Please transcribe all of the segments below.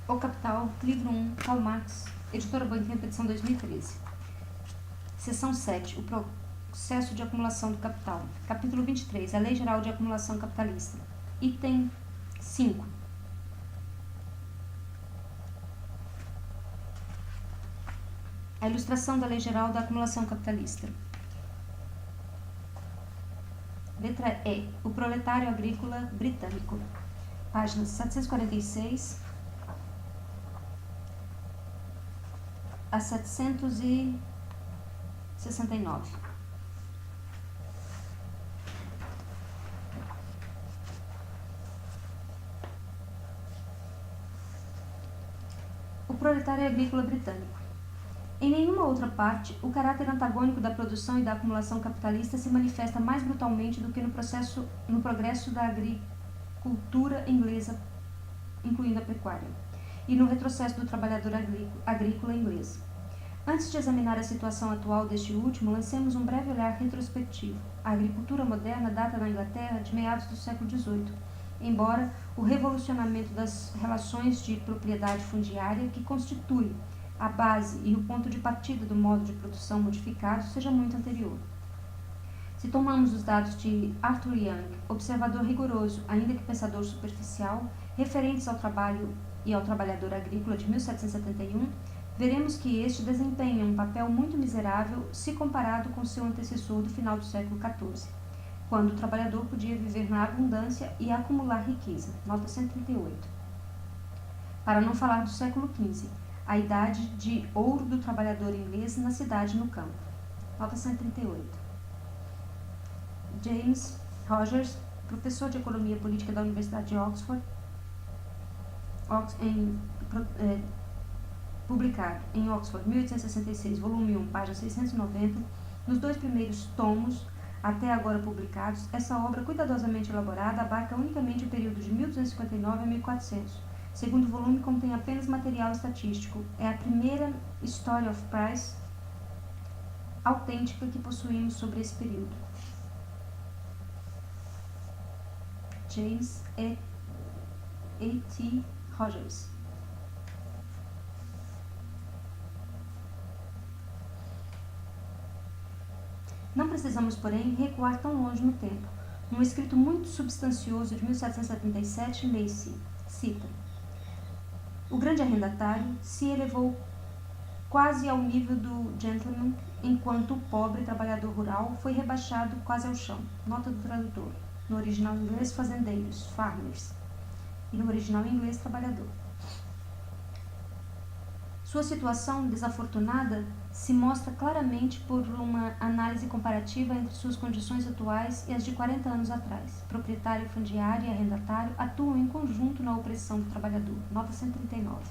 O Capital, livro 1, Karl Marx, editora Boitempo, edição 2013. Seção 7, o processo de acumulação do capital. Capítulo 23, a Lei Geral de Acumulação Capitalista. Item 5. A ilustração da Lei Geral da Acumulação Capitalista. Letra E. O proletário agrícola britânico. Páginas 746 a 769. O proletário agrícola britânico. Em nenhuma outra parte, o caráter antagônico da produção e da acumulação capitalista se manifesta mais brutalmente do que no progresso da agricultura inglesa, incluindo a pecuária, e no retrocesso do trabalhador agrícola inglês. Antes de examinar a situação atual deste último, lancemos um breve olhar retrospectivo. A agricultura moderna data na Inglaterra de meados do século XVIII, embora o revolucionamento das relações de propriedade fundiária, que constitui a base e o ponto de partida do modo de produção modificado, seja muito anterior. Se tomamos os dados de Arthur Young, observador rigoroso, ainda que pensador superficial, referentes ao trabalho e ao trabalhador agrícola de 1771, veremos que este desempenha um papel muito miserável se comparado com seu antecessor do final do século XIV, quando o trabalhador podia viver na abundância e acumular riqueza. Nota 138. Para não falar do século XV, a idade de ouro do trabalhador inglês na cidade e no campo. Nota 138. James Rogers, professor de Economia Política da Universidade de Oxford, publicado em Oxford, 1866, volume 1, página 690, nos dois primeiros tomos, até agora publicados, essa obra cuidadosamente elaborada abarca unicamente o período de 1259 a 1400. O segundo volume contém apenas material estatístico. É a primeira Story of Price autêntica que possuímos sobre esse período. James A.T. Rogers. Não precisamos, porém, recuar tão longe no tempo. Num escrito muito substancioso de 1777, lê-se, cita: o grande arrendatário se elevou quase ao nível do gentleman, enquanto o pobre trabalhador rural foi rebaixado quase ao chão. Nota do tradutor. No original inglês, fazendeiros, farmers, e no original inglês, trabalhador. Sua situação desafortunada se mostra claramente por uma análise comparativa entre suas condições atuais e as de 40 anos atrás. Proprietário, fundiário e arrendatário atuam em conjunto na opressão do trabalhador. Nota 139.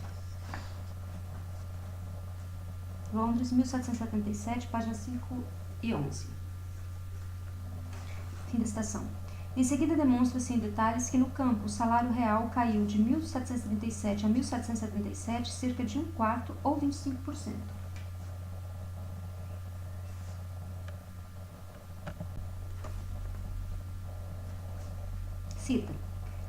Londres, 1777, páginas 5 e 11. Fim da citação. Em seguida, demonstra-se em detalhes que no campo o salário real caiu de 1737 a 1777 cerca de 1/4 ou 25%. Cita: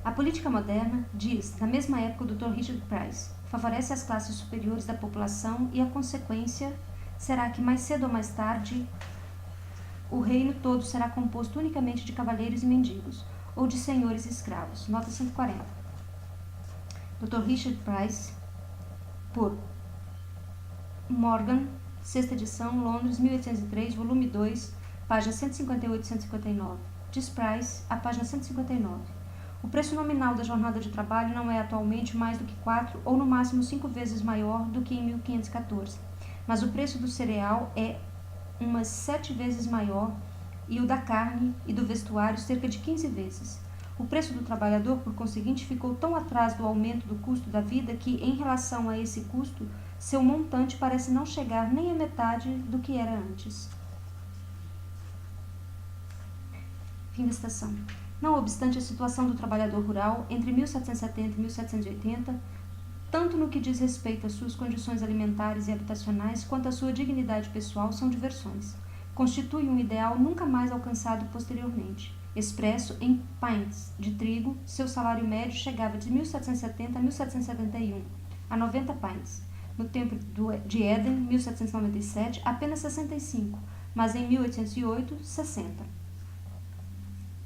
a política moderna, diz, na mesma época o Dr. Richard Price, favorece as classes superiores da população e a consequência será que mais cedo ou mais tarde o reino todo será composto unicamente de cavaleiros e mendigos, ou de senhores e escravos. Nota 140. Dr. Richard Price, por Morgan, sexta edição, Londres, 1803, volume 2, páginas 158 e 159. Diz Price, a página 159. O preço nominal da jornada de trabalho não é atualmente mais do que 4 ou no máximo 5 vezes maior do que em 1514, mas o preço do cereal é umas 7 vezes maior e o da carne e do vestuário cerca de 15 vezes. O preço do trabalhador, por conseguinte, ficou tão atrás do aumento do custo da vida que, em relação a esse custo, seu montante parece não chegar nem à metade do que era antes. Fim da citação. Não obstante a situação do trabalhador rural, entre 1770 e 1780, tanto no que diz respeito às suas condições alimentares e habitacionais, quanto à sua dignidade pessoal, são diversões. Constitui um ideal nunca mais alcançado posteriormente. Expresso em pints de trigo, seu salário médio chegava de 1770 a 1771 a 90 pães. No tempo de Éden, 1797, apenas 65, mas em 1808, 60.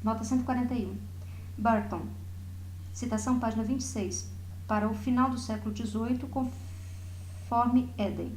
Nota 141. Burton. Citação página 26. Para o final do século XVIII, conforme Éden.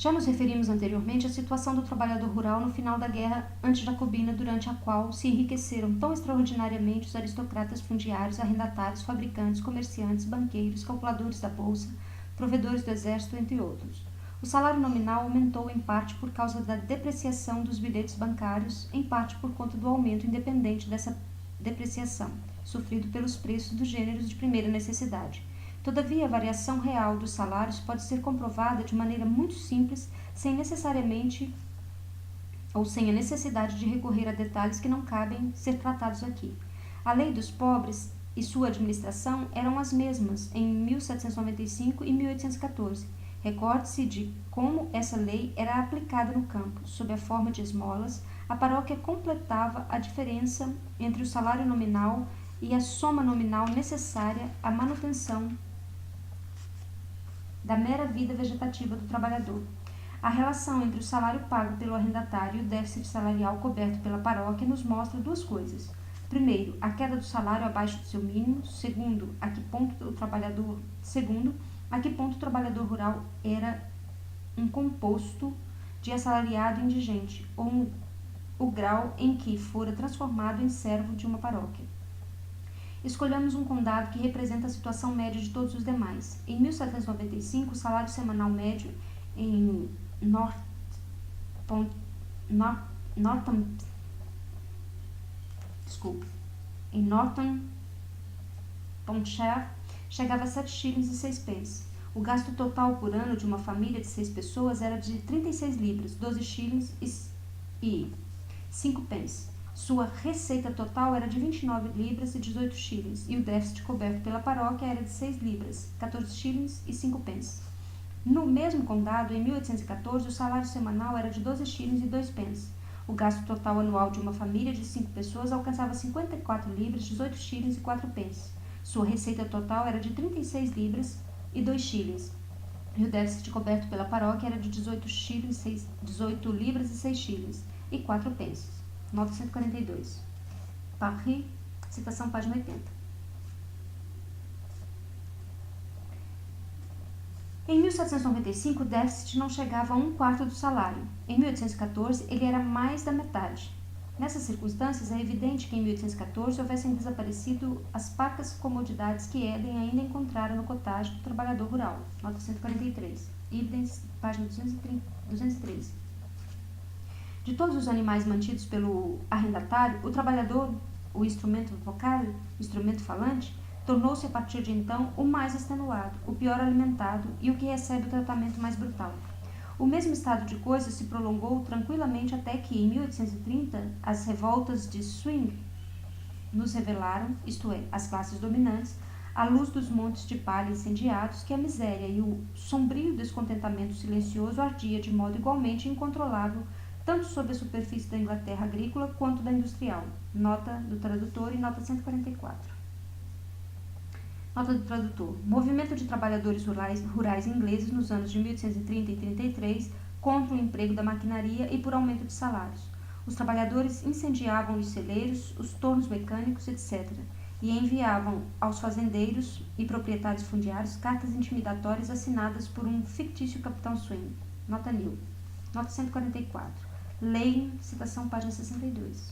Já nos referimos anteriormente à situação do trabalhador rural no final da Guerra Antijacobina, durante a qual se enriqueceram tão extraordinariamente os aristocratas fundiários, arrendatários, fabricantes, comerciantes, banqueiros, calculadores da bolsa, provedores do exército, entre outros. O salário nominal aumentou em parte por causa da depreciação dos bilhetes bancários, em parte por conta do aumento independente dessa depreciação, sofrido pelos preços dos gêneros de primeira necessidade. Todavia, a variação real dos salários pode ser comprovada de maneira muito simples, sem a necessidade de recorrer a detalhes que não cabem ser tratados aqui. A lei dos pobres e sua administração eram as mesmas em 1795 e 1814. Recorde-se de como essa lei era aplicada no campo. Sob a forma de esmolas, a paróquia completava a diferença entre o salário nominal e a soma nominal necessária à manutenção da mera vida vegetativa do trabalhador. A relação entre o salário pago pelo arrendatário e o déficit salarial coberto pela paróquia nos mostra duas coisas. Primeiro, a queda do salário abaixo do seu mínimo. Segundo, a que ponto o trabalhador rural era um composto de assalariado e indigente, ou o grau em que fora transformado em servo de uma paróquia. Escolhamos um condado que representa a situação média de todos os demais. Em 1795, o salário semanal médio em Northamptonshire chegava a 7 shillings e 6 pence. O gasto total por ano de uma família de 6 pessoas era de 36 libras, 12 shillings e 5 pence. Sua receita total era de 29 libras e 18 shillings, e o déficit coberto pela paróquia era de 6 libras, 14 shillings e 5 pence. No mesmo condado, em 1814, o salário semanal era de 12 shillings e 2 pence. O gasto total anual de uma família de 5 pessoas alcançava 54 libras, 18 shillings e 4 pence. Sua receita total era de 36 libras e 2 shillings, e o déficit coberto pela paróquia era de 18 libras e 6 shillings e 4 pences. Nota 142. Paris, citação página 80. Em 1795, o déficit não chegava a 1/4 do salário. Em 1814, ele era mais da metade. Nessas circunstâncias, é evidente que em 1814 houvessem desaparecido as parcas comodidades que Éden ainda encontrara no cottage do trabalhador rural. Nota 143. Ibidens, página 213. De todos os animais mantidos pelo arrendatário, o trabalhador, o instrumento vocal, o instrumento falante, tornou-se a partir de então o mais extenuado, o pior alimentado e o que recebe o tratamento mais brutal. O mesmo estado de coisas se prolongou tranquilamente até que, em 1830, as revoltas de Swing nos revelaram, isto é, as classes dominantes, à luz dos montes de palha incendiados, que a miséria e o sombrio descontentamento silencioso ardia de modo igualmente incontrolável tanto sobre a superfície da Inglaterra agrícola quanto da industrial. Nota do tradutor e nota 144. Nota do tradutor. Movimento de trabalhadores rurais ingleses nos anos de 1830 e 33 contra o emprego da maquinaria e por aumento de salários. Os trabalhadores incendiavam os celeiros, os tornos mecânicos, etc., e enviavam aos fazendeiros e proprietários fundiários cartas intimidatórias assinadas por um fictício capitão Swing. Nota New. Nota 144. Lei, citação página 62.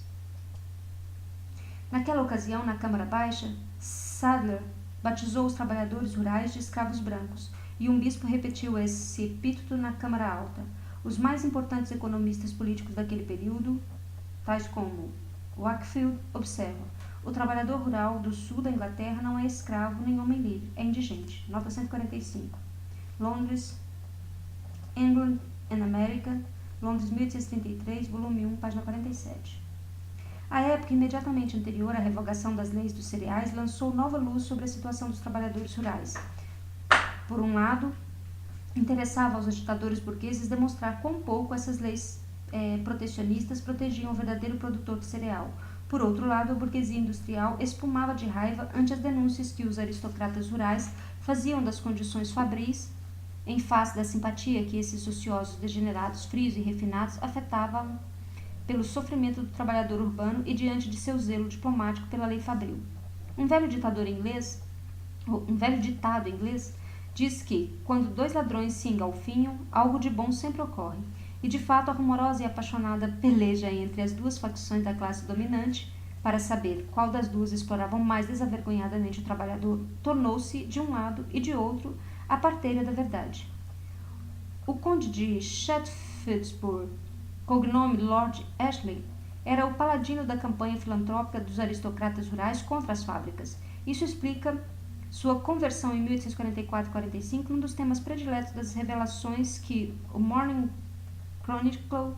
Naquela ocasião, na Câmara Baixa, Sadler batizou os trabalhadores rurais de escravos brancos, e um bispo repetiu esse epíteto na Câmara Alta. Os mais importantes economistas políticos daquele período, tais como Wakefield, observam: o trabalhador rural do sul da Inglaterra não é escravo nem homem livre, é indigente. Nota 145. Londres, England and America, Londres, 1833, volume 1, página 47. A época imediatamente anterior à revogação das leis dos cereais lançou nova luz sobre a situação dos trabalhadores rurais. Por um lado, interessava aos agitadores burgueses demonstrar quão pouco essas leis protecionistas protegiam o verdadeiro produtor de cereal. Por outro lado, a burguesia industrial espumava de raiva ante as denúncias que os aristocratas rurais faziam das condições fabris, em face da simpatia que esses ociosos degenerados, frios e refinados afetavam pelo sofrimento do trabalhador urbano e diante de seu zelo diplomático pela lei fabril. Um velho ditado inglês diz que, quando dois ladrões se engalfinham, algo de bom sempre ocorre. E de fato a rumorosa e apaixonada peleja entre as duas facções da classe dominante, para saber qual das duas explorava mais desavergonhadamente o trabalhador, tornou-se, de um lado e de outro, a parteira da verdade. O conde de Shaftesbury, cognome Lord Ashley, era o paladino da campanha filantrópica dos aristocratas rurais contra as fábricas. Isso explica sua conversão em 1844-45 num dos temas prediletos das revelações que o Morning Chronicle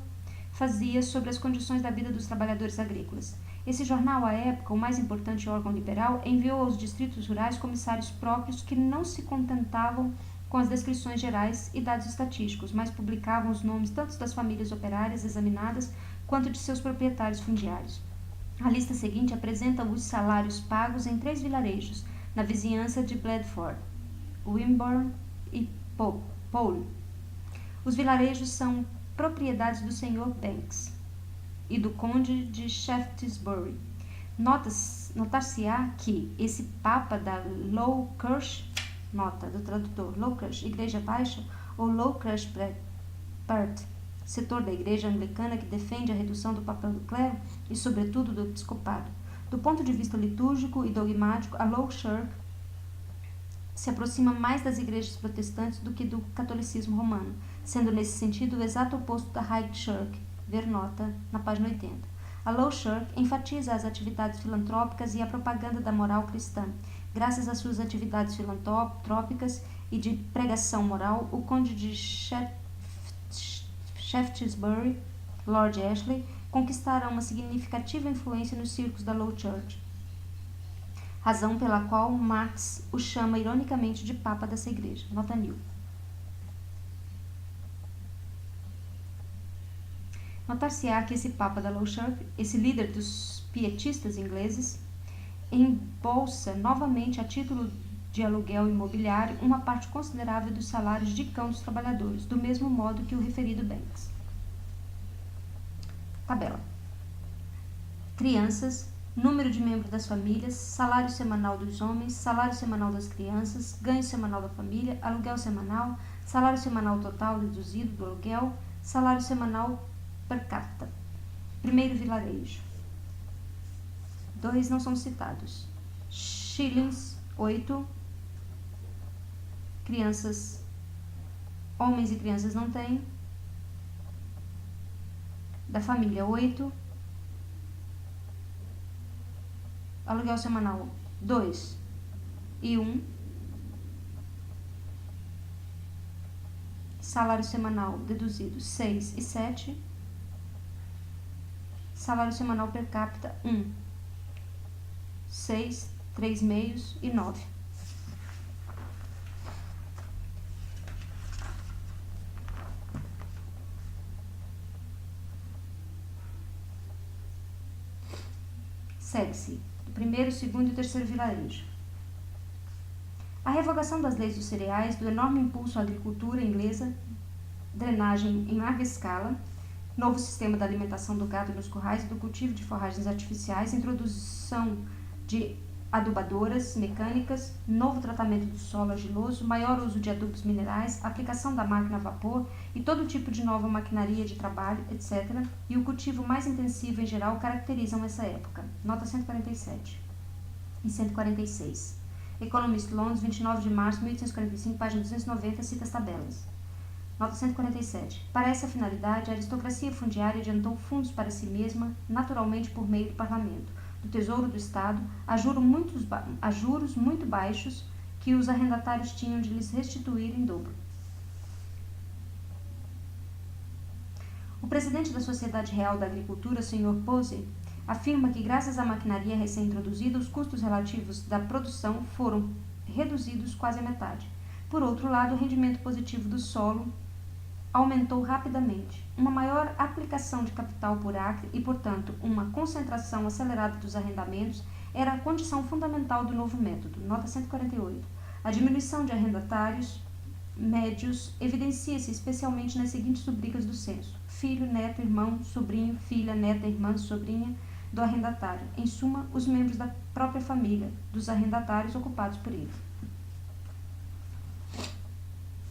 fazia sobre as condições da vida dos trabalhadores agrícolas. Esse jornal, à época, o mais importante órgão liberal, enviou aos distritos rurais comissários próprios que não se contentavam com as descrições gerais e dados estatísticos, mas publicavam os nomes tanto das famílias operárias examinadas quanto de seus proprietários fundiários. A lista seguinte apresenta os salários pagos em 3 vilarejos, na vizinhança de Blandford, Wimborne e Poole. Os vilarejos são propriedades do Sr. Banks e do Conde de Shaftesbury. Notar-se-á que esse Papa da Low Church, nota do tradutor, Low Church, Igreja Baixa, ou Low Church Part, setor da Igreja Anglicana que defende a redução do papel do clero e, sobretudo, do episcopado. Do ponto de vista litúrgico e dogmático, a Low Church se aproxima mais das igrejas protestantes do que do catolicismo romano, sendo nesse sentido o exato oposto da High Church, ver nota na página 80. A Low Church enfatiza as atividades filantrópicas e a propaganda da moral cristã. Graças às suas atividades filantrópicas e de pregação moral, o conde de Shaftesbury, Lord Ashley, conquistara uma significativa influência nos círculos da Low Church, razão pela qual Marx o chama ironicamente de Papa dessa igreja. Nota 1000. Notar-se-á que esse Papa da Low Church, esse líder dos pietistas ingleses, embolsa novamente a título de aluguel imobiliário uma parte considerável dos salários de cão dos trabalhadores, do mesmo modo que o referido Banks. Tabela. Crianças, número de membros das famílias, salário semanal dos homens, salário semanal das crianças, ganho semanal da família, aluguel semanal, salário semanal total deduzido do aluguel, salário semanal per capita. Primeiro vilarejo. 2 não são citados. Shillings, 8. Crianças, homens e crianças não têm. Da família, 8. Aluguel semanal, 2 e 1. Salário semanal deduzido, 6 e 7. Salário semanal per capita, 1. 6, 3 meios e 9. Segue-se do primeiro, segundo e terceiro vilarejo. A revogação das leis dos cereais, do enorme impulso à agricultura inglesa, drenagem em larga escala, novo sistema da alimentação do gado nos currais e do cultivo de forragens artificiais, introdução de adubadoras mecânicas, novo tratamento do solo argiloso, maior uso de adubos minerais, aplicação da máquina a vapor e todo tipo de nova maquinaria de trabalho, etc., e o cultivo mais intensivo em geral caracterizam essa época. Nota 147 e 146. Economist Londres, 29 de março de 1845, página 290, cita as tabelas. Nota 147. Para essa finalidade, a aristocracia fundiária adiantou fundos para si mesma, naturalmente por meio do parlamento, do Tesouro do Estado, a juros muito baixos que os arrendatários tinham de lhes restituir em dobro. O presidente da Sociedade Real da Agricultura, Sr. Posey, afirma que, graças à maquinaria recém-introduzida, os custos relativos da produção foram reduzidos quase à metade. Por outro lado, o rendimento positivo do solo aumentou rapidamente. Uma maior aplicação de capital por acre e, portanto, uma concentração acelerada dos arrendamentos era a condição fundamental do novo método. Nota 148. A diminuição de arrendatários médios evidencia-se especialmente nas seguintes rubricas do censo: filho, neto, irmão, sobrinho, filha, neta, irmã, sobrinha do arrendatário. Em suma, os membros da própria família dos arrendatários ocupados por ele.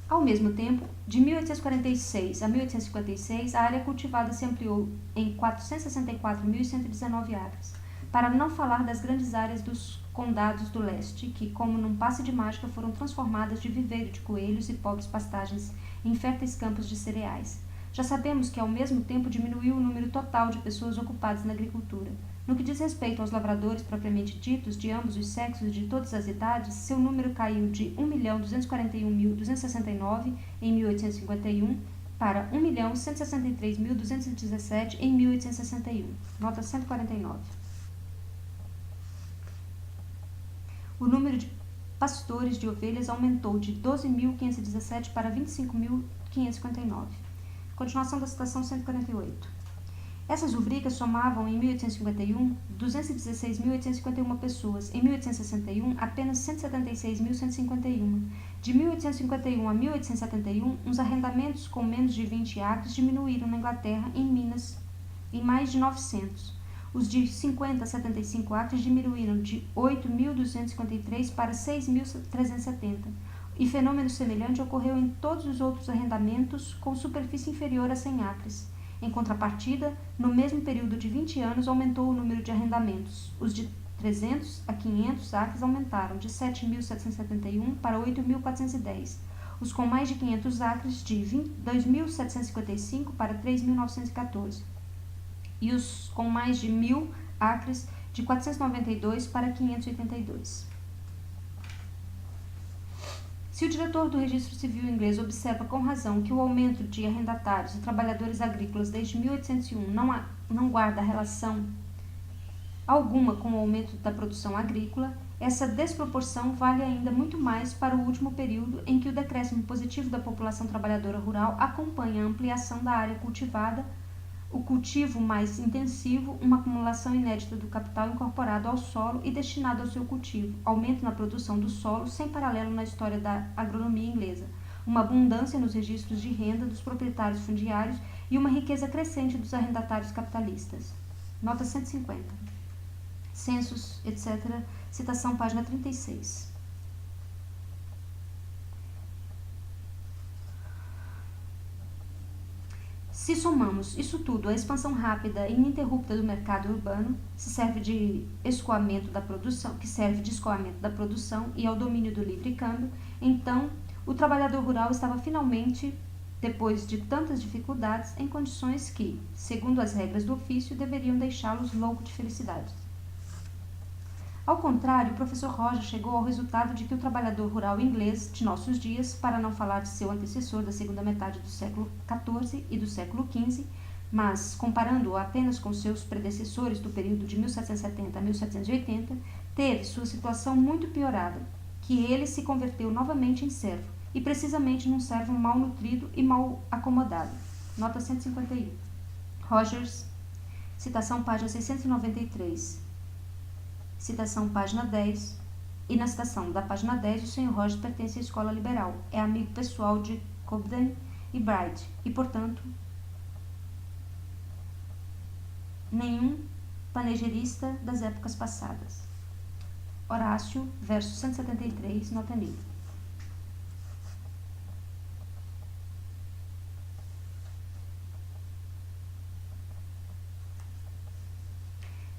Ao mesmo tempo, de 1846 a 1856, a área cultivada se ampliou em 464.119 acres, para não falar das grandes áreas dos condados do leste, que, como num passe de mágica, foram transformadas de viveiro de coelhos e pobres pastagens em férteis campos de cereais. Já sabemos que, ao mesmo tempo, diminuiu o número total de pessoas ocupadas na agricultura. No que diz respeito aos lavradores propriamente ditos, de ambos os sexos e de todas as idades, seu número caiu de 1.241.269 em 1851 para 1.163.217 em 1861. Nota 149. O número de pastores de ovelhas aumentou de 12.517 para 25.559. Continuação da citação 148. Essas rubricas somavam, em 1851, 216.851 pessoas. Em 1861, apenas 176.151. De 1851 a 1871, os arrendamentos com menos de 20 acres diminuíram na Inglaterra em mais de 900. Os de 50 a 75 acres diminuíram de 8.253 para 6.370. E fenômeno semelhante ocorreu em todos os outros arrendamentos com superfície inferior a 100 acres. Em contrapartida, no mesmo período de 20 anos, aumentou o número de arrendamentos. Os de 300 a 500 acres aumentaram de 7.771 para 8.410. Os com mais de 500 acres de 2.755 para 3.914. E os com mais de 1.000 acres de 492 para 582. Se o diretor do Registro Civil inglês observa com razão que o aumento de arrendatários e trabalhadores agrícolas desde 1801 não guarda relação alguma com o aumento da produção agrícola, essa desproporção vale ainda muito mais para o último período em que o decréscimo positivo da população trabalhadora rural acompanha a ampliação da área cultivada, o cultivo mais intensivo, uma acumulação inédita do capital incorporado ao solo e destinado ao seu cultivo, aumento na produção do solo sem paralelo na história da agronomia inglesa, uma abundância nos registros de renda dos proprietários fundiários e uma riqueza crescente dos arrendatários capitalistas. Nota 150. Censos, etc. Citação, página 36. Se somamos isso tudo à expansão rápida e ininterrupta do mercado urbano, que serve de escoamento da produção e ao domínio do livre câmbio, então o trabalhador rural estava finalmente, depois de tantas dificuldades, em condições que, segundo as regras do ofício, deveriam deixá-los louco de felicidade. Ao contrário, o professor Roger chegou ao resultado de que o trabalhador rural inglês de nossos dias, para não falar de seu antecessor da segunda metade do século XIV e do século XV, mas comparando-o apenas com seus predecessores do período de 1770 a 1780, teve sua situação muito piorada, que ele se converteu novamente em servo, e precisamente num servo mal nutrido e mal acomodado. Nota 151. Rogers, citação página 693. Citação página 10, e na citação da página 10, o Sr. Rogers pertence à escola liberal, é amigo pessoal de Cobden e Bright, e, portanto, nenhum panegerista das épocas passadas. Horácio, verso 173, nota livre.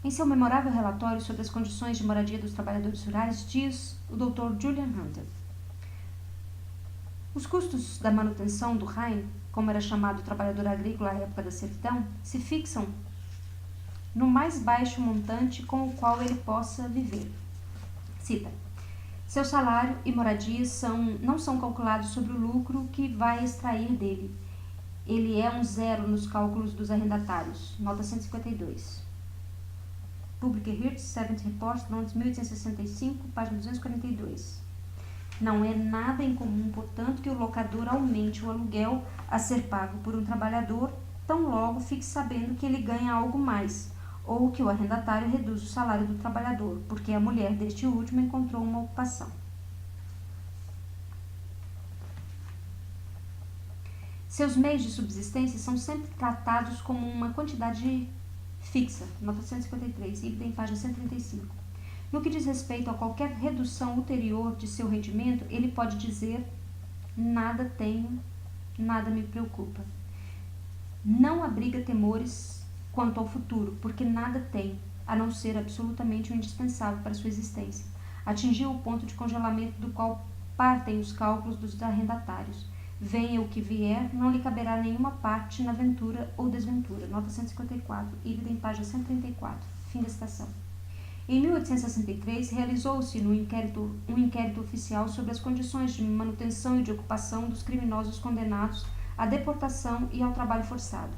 Em seu memorável relatório sobre as condições de moradia dos trabalhadores rurais, diz o Dr. Julian Hunter: os custos da manutenção do Rhein, como era chamado o trabalhador agrícola à época da servidão, se fixam no mais baixo montante com o qual ele possa viver. Cita: seu salário e moradia não são calculados sobre o lucro que vai extrair dele. Ele é um zero nos cálculos dos arrendatários. Nota 152. Public Hirsch, Seventh Report, Londres, 1865, página 242. Não é nada incomum, portanto, que o locador aumente o aluguel a ser pago por um trabalhador, tão logo fique sabendo que ele ganha algo mais, ou que o arrendatário reduz o salário do trabalhador, porque a mulher deste último encontrou uma ocupação. Seus meios de subsistência são sempre tratados como uma quantidade fixa, nota 153, idem página 135. No que diz respeito a qualquer redução ulterior de seu rendimento, ele pode dizer: nada tenho, nada me preocupa. Não abriga temores quanto ao futuro, porque nada tem, a não ser absolutamente o indispensável para sua existência. Atingiu o ponto de congelamento do qual partem os cálculos dos arrendatários. Venha o que vier, não lhe caberá nenhuma parte na ventura ou desventura. Nota 154, idem página 134. Fim da citação. Em 1863, realizou-se um inquérito oficial sobre as condições de manutenção e de ocupação dos criminosos condenados à deportação e ao trabalho forçado.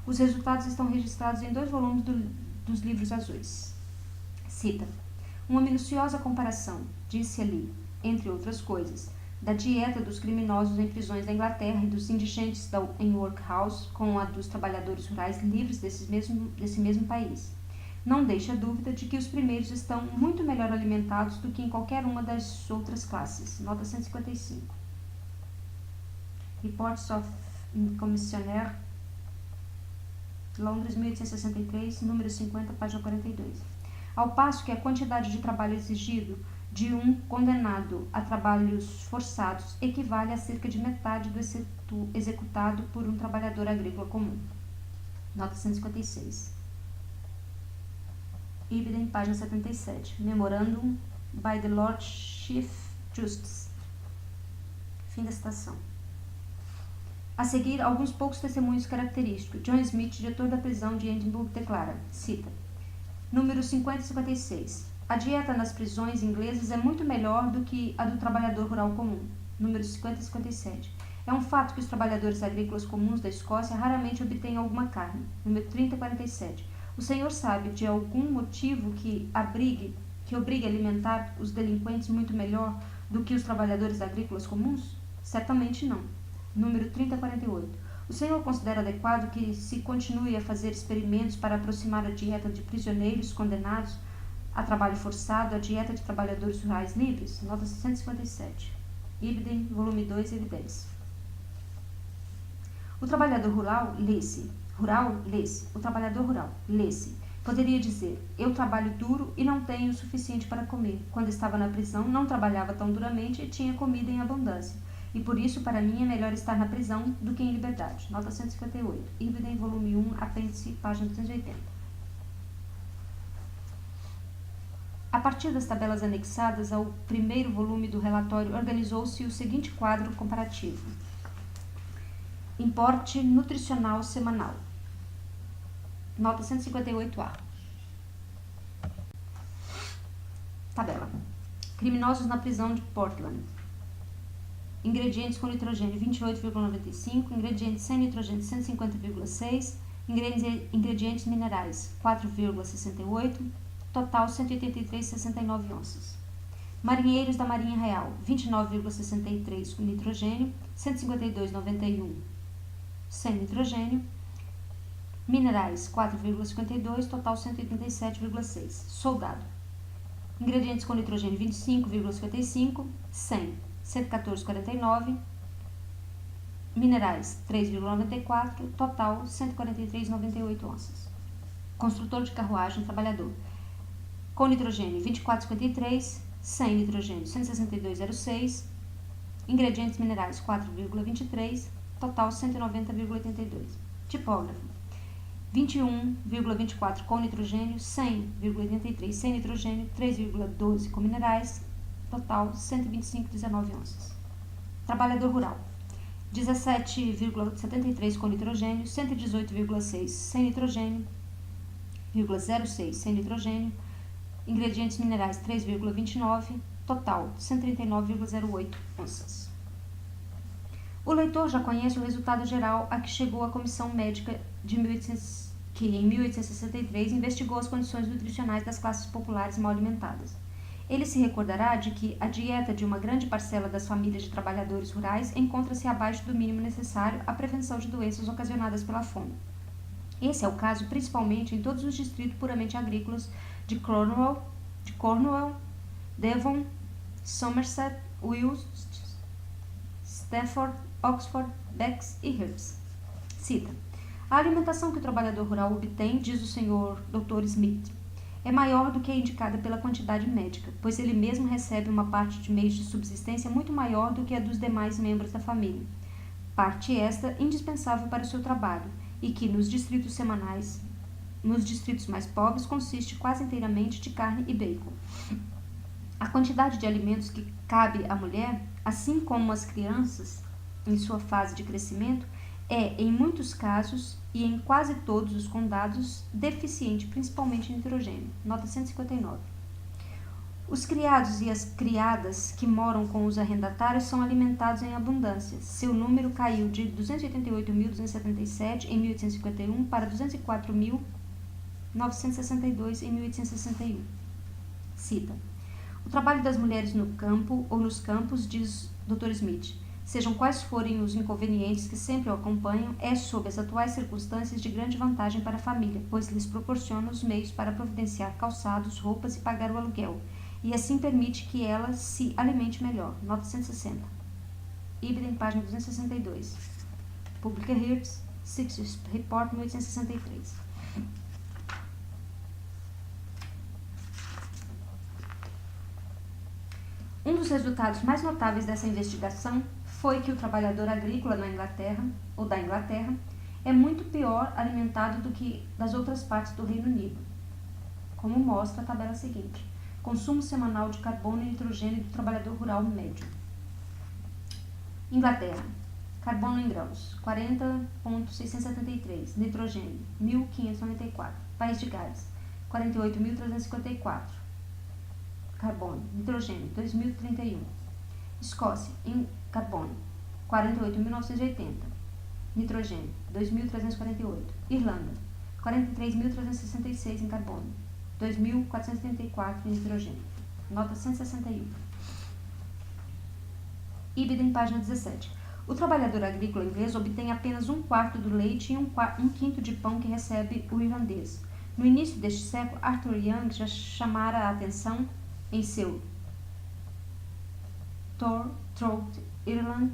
Os resultados estão registrados em 2 volumes dos livros azuis. Cita: uma minuciosa comparação, disse ali, entre outras coisas, da dieta dos criminosos em prisões da Inglaterra e dos indigentes em workhouse com a dos trabalhadores rurais livres desse mesmo país. Não deixa dúvida de que os primeiros estão muito melhor alimentados do que em qualquer uma das outras classes. Nota 155. Reports of Commissioner, Londres, 1863, número 50, página 42. Ao passo que a quantidade de trabalho exigido de um condenado a trabalhos forçados equivale a cerca de metade do executado por um trabalhador agrícola comum. Nota 156. Ibidem, página 77. Memorandum by the Lord Chief Justice. Fim da citação. A seguir, alguns poucos testemunhos característicos. John Smith, diretor da prisão de Edinburgh, declara, cita, número 50 e 56. A dieta nas prisões inglesas é muito melhor do que a do trabalhador rural comum. Número 50 e 57. É um fato que os trabalhadores agrícolas comuns da Escócia raramente obtêm alguma carne. Número 30 e 47. O senhor sabe de algum motivo que obrigue a alimentar os delinquentes muito melhor do que os trabalhadores agrícolas comuns? Certamente não. Número 30 e 48. O senhor considera adequado que se continue a fazer experimentos para aproximar a dieta de prisioneiros condenados a trabalho forçado à dieta de trabalhadores rurais livres? Nota 157. Ibidem, volume 2, evidência. O trabalhador rural, lê-se. O trabalhador rural, lê-se. Poderia dizer, eu trabalho duro e não tenho o suficiente para comer. Quando estava na prisão, não trabalhava tão duramente e tinha comida em abundância. E por isso, para mim, é melhor estar na prisão do que em liberdade. Nota 158. Ibidem, volume 1, apêndice, página 280. A partir das tabelas anexadas ao primeiro volume do relatório, organizou-se o seguinte quadro comparativo. Importe nutricional semanal. Nota 158A. Tabela. Criminosos na prisão de Portland. Ingredientes com nitrogênio 28,95, ingredientes sem nitrogênio 150,6, ingredientes minerais 4,68, total 183,69 onças. Marinheiros da Marinha Real 29,63 com nitrogênio, 152,91 sem nitrogênio, minerais 4,52, total 187,6. Soldado. Ingredientes com nitrogênio 25,55, 100, 114,49, minerais 3,94, total 143,98 onças. Construtor de carruagem trabalhador. Com nitrogênio 24,53, sem nitrogênio 162,06, ingredientes minerais 4,23, total 190,82. Tipógrafo 21,24 com nitrogênio, 100,83 sem nitrogênio, 3,12 com minerais, total 125,19 onças. Trabalhador rural 17,73 com nitrogênio, 118,6 sem nitrogênio, 0,06 sem nitrogênio, ingredientes minerais 3,29, total 139,08 onças. O leitor já conhece o resultado geral a que chegou a comissão médica que em 1863 investigou as condições nutricionais das classes populares mal alimentadas. Ele se recordará de que a dieta de uma grande parcela das famílias de trabalhadores rurais encontra-se abaixo do mínimo necessário à prevenção de doenças ocasionadas pela fome. Esse é o caso principalmente em todos os distritos puramente agrícolas de Cornwall, Devon, Somerset, Wilts, Stafford, Oxford, Bex e Herts. Cita: a alimentação que o trabalhador rural obtém, diz o Sr. Dr. Smith, é maior do que a indicada pela quantidade médica, pois ele mesmo recebe uma parte de meios de subsistência muito maior do que a dos demais membros da família, parte esta indispensável para o seu trabalho, e que nos distritos mais pobres consiste quase inteiramente de carne e bacon. A quantidade de alimentos que cabe à mulher, assim como às crianças em sua fase de crescimento, é, em muitos casos e em quase todos os condados, deficiente principalmente em nitrogênio. Nota 159. Os criados e as criadas que moram com os arrendatários são alimentados em abundância. Seu número caiu de 288.277 em 1851 para 204.962 em 1861. Cita: o trabalho das mulheres no campo ou nos campos, diz Dr. Smith, sejam quais forem os inconvenientes que sempre o acompanham, é, sob as atuais circunstâncias, de grande vantagem para a família, pois lhes proporciona os meios para providenciar calçados, roupas e pagar o aluguel, e assim permite que ela se alimente melhor. Nota 160. Ibidem, página 262. Publica Hertz, Sixth Report, 1863. Um dos resultados mais notáveis dessa investigação foi que o trabalhador agrícola da Inglaterra é muito pior alimentado do que das outras partes do Reino Unido, como mostra a tabela seguinte: consumo semanal de carbono e nitrogênio do trabalhador rural médio. Inglaterra: carbono em grãos 40.673, nitrogênio 1.594. País de Gales: 48.354, carbono, nitrogênio 2.031. Escócia: em carbono 48.980, nitrogênio 2.348. Irlanda: 43.366 em carbono, 2.434 em nitrogênio. Nota 161. Ibidem, página 17. O trabalhador agrícola inglês obtém apenas um quarto do leite e um quinto de pão que recebe o irlandês. No início deste século, Arthur Young já chamara a atenção em seu Throughout Ireland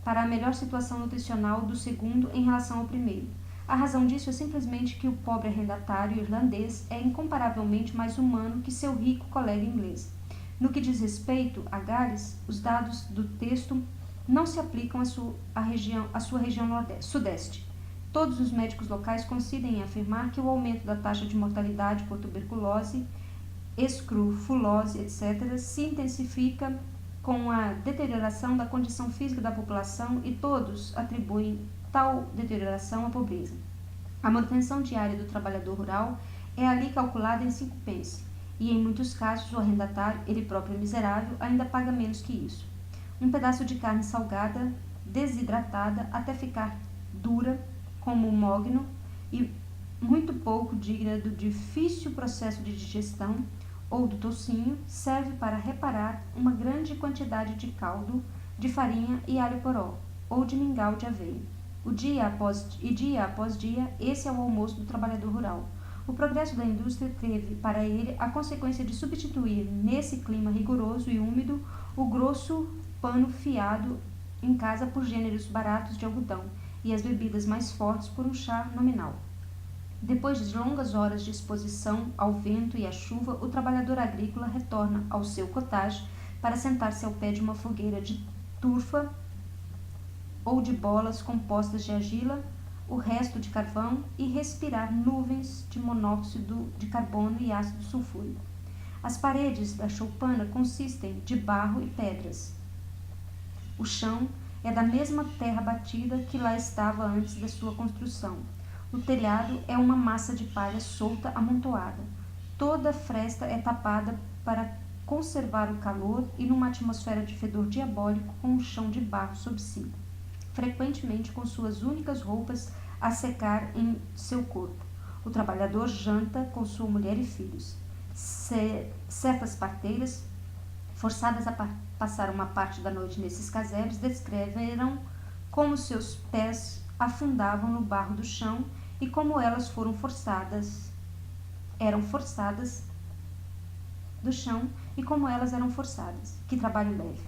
para a melhor situação nutricional do segundo em relação ao primeiro. A razão disso é simplesmente que o pobre arrendatário irlandês é incomparavelmente mais humano que seu rico colega inglês. No que diz respeito a Gales, os dados do texto não se aplicam à sua região sudeste. Todos os médicos locais coincidem em afirmar que o aumento da taxa de mortalidade por tuberculose, escrofulose, etc., se intensifica com a deterioração da condição física da população e todos atribuem tal deterioração à pobreza. A manutenção diária do trabalhador rural é ali calculada em 5 pence, e em muitos casos o arrendatário, ele próprio miserável, ainda paga menos que isso. Um pedaço de carne salgada, desidratada até ficar dura, como um mogno, e muito pouco digna do difícil processo de digestão, ou do toucinho, serve para reparar uma grande quantidade de caldo, de farinha e alho poró, ou de mingau de aveia. Dia após dia, esse é o almoço do trabalhador rural. O progresso da indústria teve para ele a consequência de substituir, nesse clima rigoroso e úmido, o grosso pano fiado em casa por gêneros baratos de algodão e as bebidas mais fortes por um chá nominal. Depois de longas horas de exposição ao vento e à chuva, o trabalhador agrícola retorna ao seu cottage para sentar-se ao pé de uma fogueira de turfa ou de bolas compostas de argila, o resto de carvão, e respirar nuvens de monóxido de carbono e ácido sulfúrico. As paredes da choupana consistem de barro e pedras. O chão é da mesma terra batida que lá estava antes da sua construção. O telhado é uma massa de palha solta amontoada. Toda a fresta é tapada para conservar o calor e numa atmosfera de fedor diabólico com um chão de barro sob si, frequentemente com suas únicas roupas a secar em seu corpo. O trabalhador janta com sua mulher e filhos. Certas parteiras, forçadas a passar uma parte da noite nesses casebres, descreveram como seus pés afundavam no barro do chão e como elas eram forçadas do chão e como elas eram forçadas, que trabalho leve,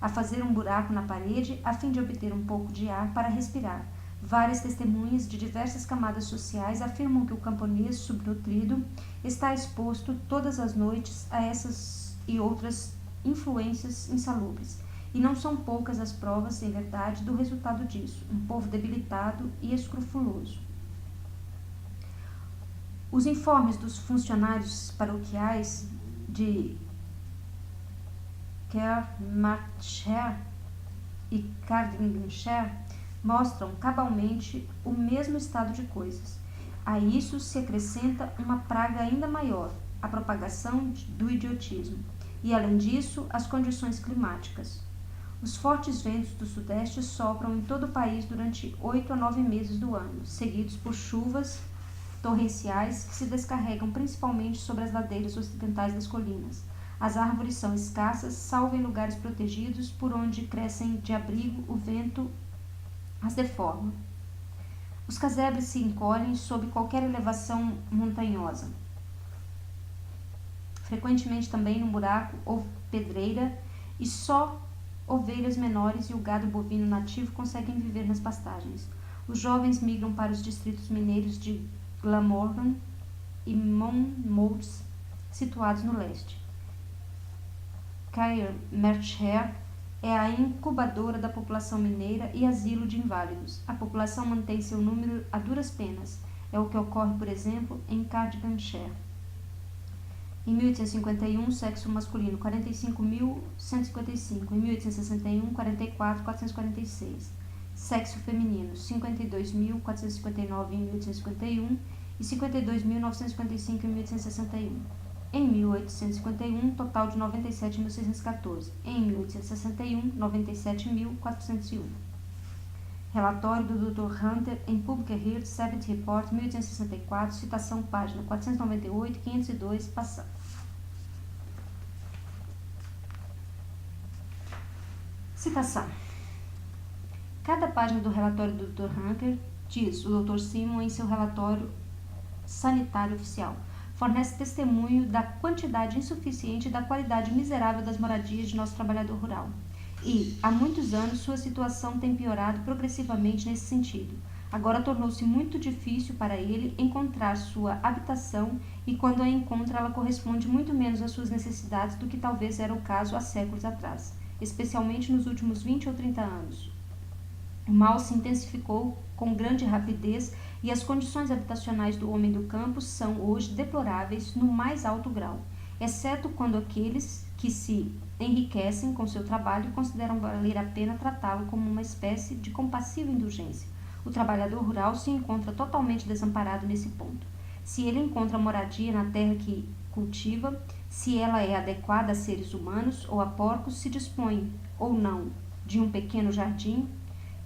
a fazer um buraco na parede a fim de obter um pouco de ar para respirar. Várias testemunhas de diversas camadas sociais afirmam que o camponês subnutrido está exposto todas as noites a essas e outras influências insalubres. E não são poucas as provas, em verdade, do resultado disso, um povo debilitado e escrupuloso. Os informes dos funcionários paroquiais de Carmarthenshire e Cardiganshire mostram cabalmente o mesmo estado de coisas. A isso se acrescenta uma praga ainda maior, a propagação do idiotismo, e além disso, as condições climáticas. Os fortes ventos do sudeste sopram em todo o país durante 8 a 9 meses do ano, seguidos por chuvas torrenciais que se descarregam principalmente sobre as ladeiras ocidentais das colinas. As árvores são escassas, salvo em lugares protegidos, por onde crescem de abrigo, o vento as deforma. Os casebres se encolhem sob qualquer elevação montanhosa. Frequentemente também num buraco ou pedreira, e só ovelhas menores e o gado bovino nativo conseguem viver nas pastagens. Os jovens migram para os distritos mineiros de Glamorgan e Monmouth, situados no leste. Carmarthenshire é a incubadora da população mineira e asilo de inválidos. A população mantém seu número a duras penas. É o que ocorre, por exemplo, em Cardiganshire. Em 1851, sexo masculino 45.155. Em 1861, 44.446. Sexo feminino 52.459 em 1851 e 52.955 em 1861. Em 1851, total de 97.614. Em 1861, 97.401. Relatório do Dr. Hunter em Public Health 70 Report, 1864, citação página 498, 502, passando. Citação. Cada página do relatório do Dr. Hunter, diz o Dr. Simon em seu relatório sanitário oficial, fornece testemunho da quantidade insuficiente e da qualidade miserável das moradias de nosso trabalhador rural. E, há muitos anos, sua situação tem piorado progressivamente nesse sentido. Agora tornou-se muito difícil para ele encontrar sua habitação e, quando a encontra, ela corresponde muito menos às suas necessidades do que talvez era o caso há séculos atrás, especialmente nos últimos 20 ou 30 anos. O mal se intensificou com grande rapidez e as condições habitacionais do homem do campo são hoje deploráveis no mais alto grau, exceto quando aqueles que se enriquecem com seu trabalho consideram valer a pena tratá-lo como uma espécie de compassiva indulgência. O trabalhador rural se encontra totalmente desamparado nesse ponto. Se ele encontra moradia na terra que cultiva, se ela é adequada a seres humanos ou a porcos, se dispõe, ou não, de um pequeno jardim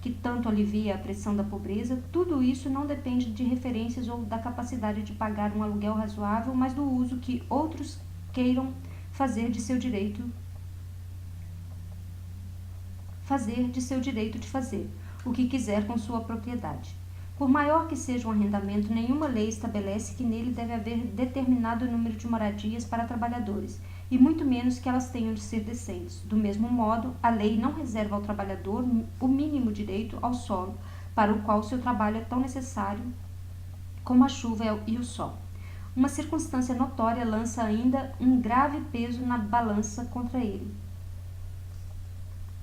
que tanto alivia a pressão da pobreza, tudo isso não depende de referências ou da capacidade de pagar um aluguel razoável, mas do uso que outros queiram fazer de seu direito de fazer o que quiser com sua propriedade. Por maior que seja o arrendamento, nenhuma lei estabelece que nele deve haver determinado número de moradias para trabalhadores, e muito menos que elas tenham de ser decentes. Do mesmo modo, a lei não reserva ao trabalhador o mínimo direito ao solo, para o qual seu trabalho é tão necessário como a chuva e o sol. Uma circunstância notória lança ainda um grave peso na balança contra ele.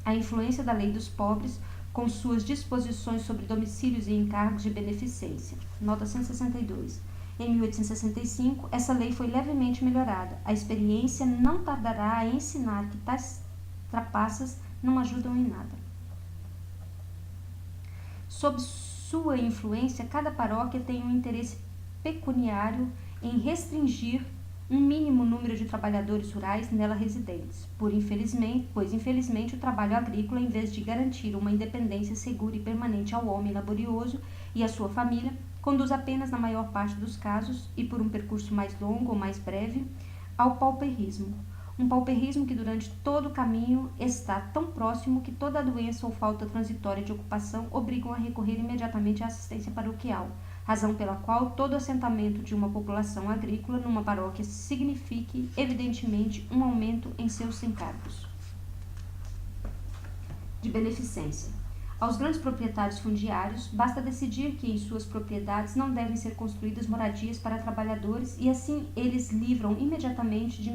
A influência da lei dos pobres, com suas disposições sobre domicílios e encargos de beneficência. Nota 162. Em 1865, essa lei foi levemente melhorada. A experiência não tardará a ensinar que tais trapaças não ajudam em nada. Sob sua influência, cada paróquia tem um interesse pecuniário em restringir um mínimo número de trabalhadores rurais nela residentes, pois infelizmente o trabalho agrícola, em vez de garantir uma independência segura e permanente ao homem laborioso e à sua família, conduz apenas, na maior parte dos casos, e por um percurso mais longo ou mais breve, ao pauperismo. Um pauperismo que durante todo o caminho está tão próximo que toda a doença ou falta transitória de ocupação obrigam a recorrer imediatamente à assistência paroquial, razão pela qual todo assentamento de uma população agrícola numa paróquia signifique, evidentemente, um aumento em seus encargos de beneficência. Aos grandes proprietários fundiários, basta decidir que em suas propriedades não devem ser construídas moradias para trabalhadores e assim eles se livram imediatamente de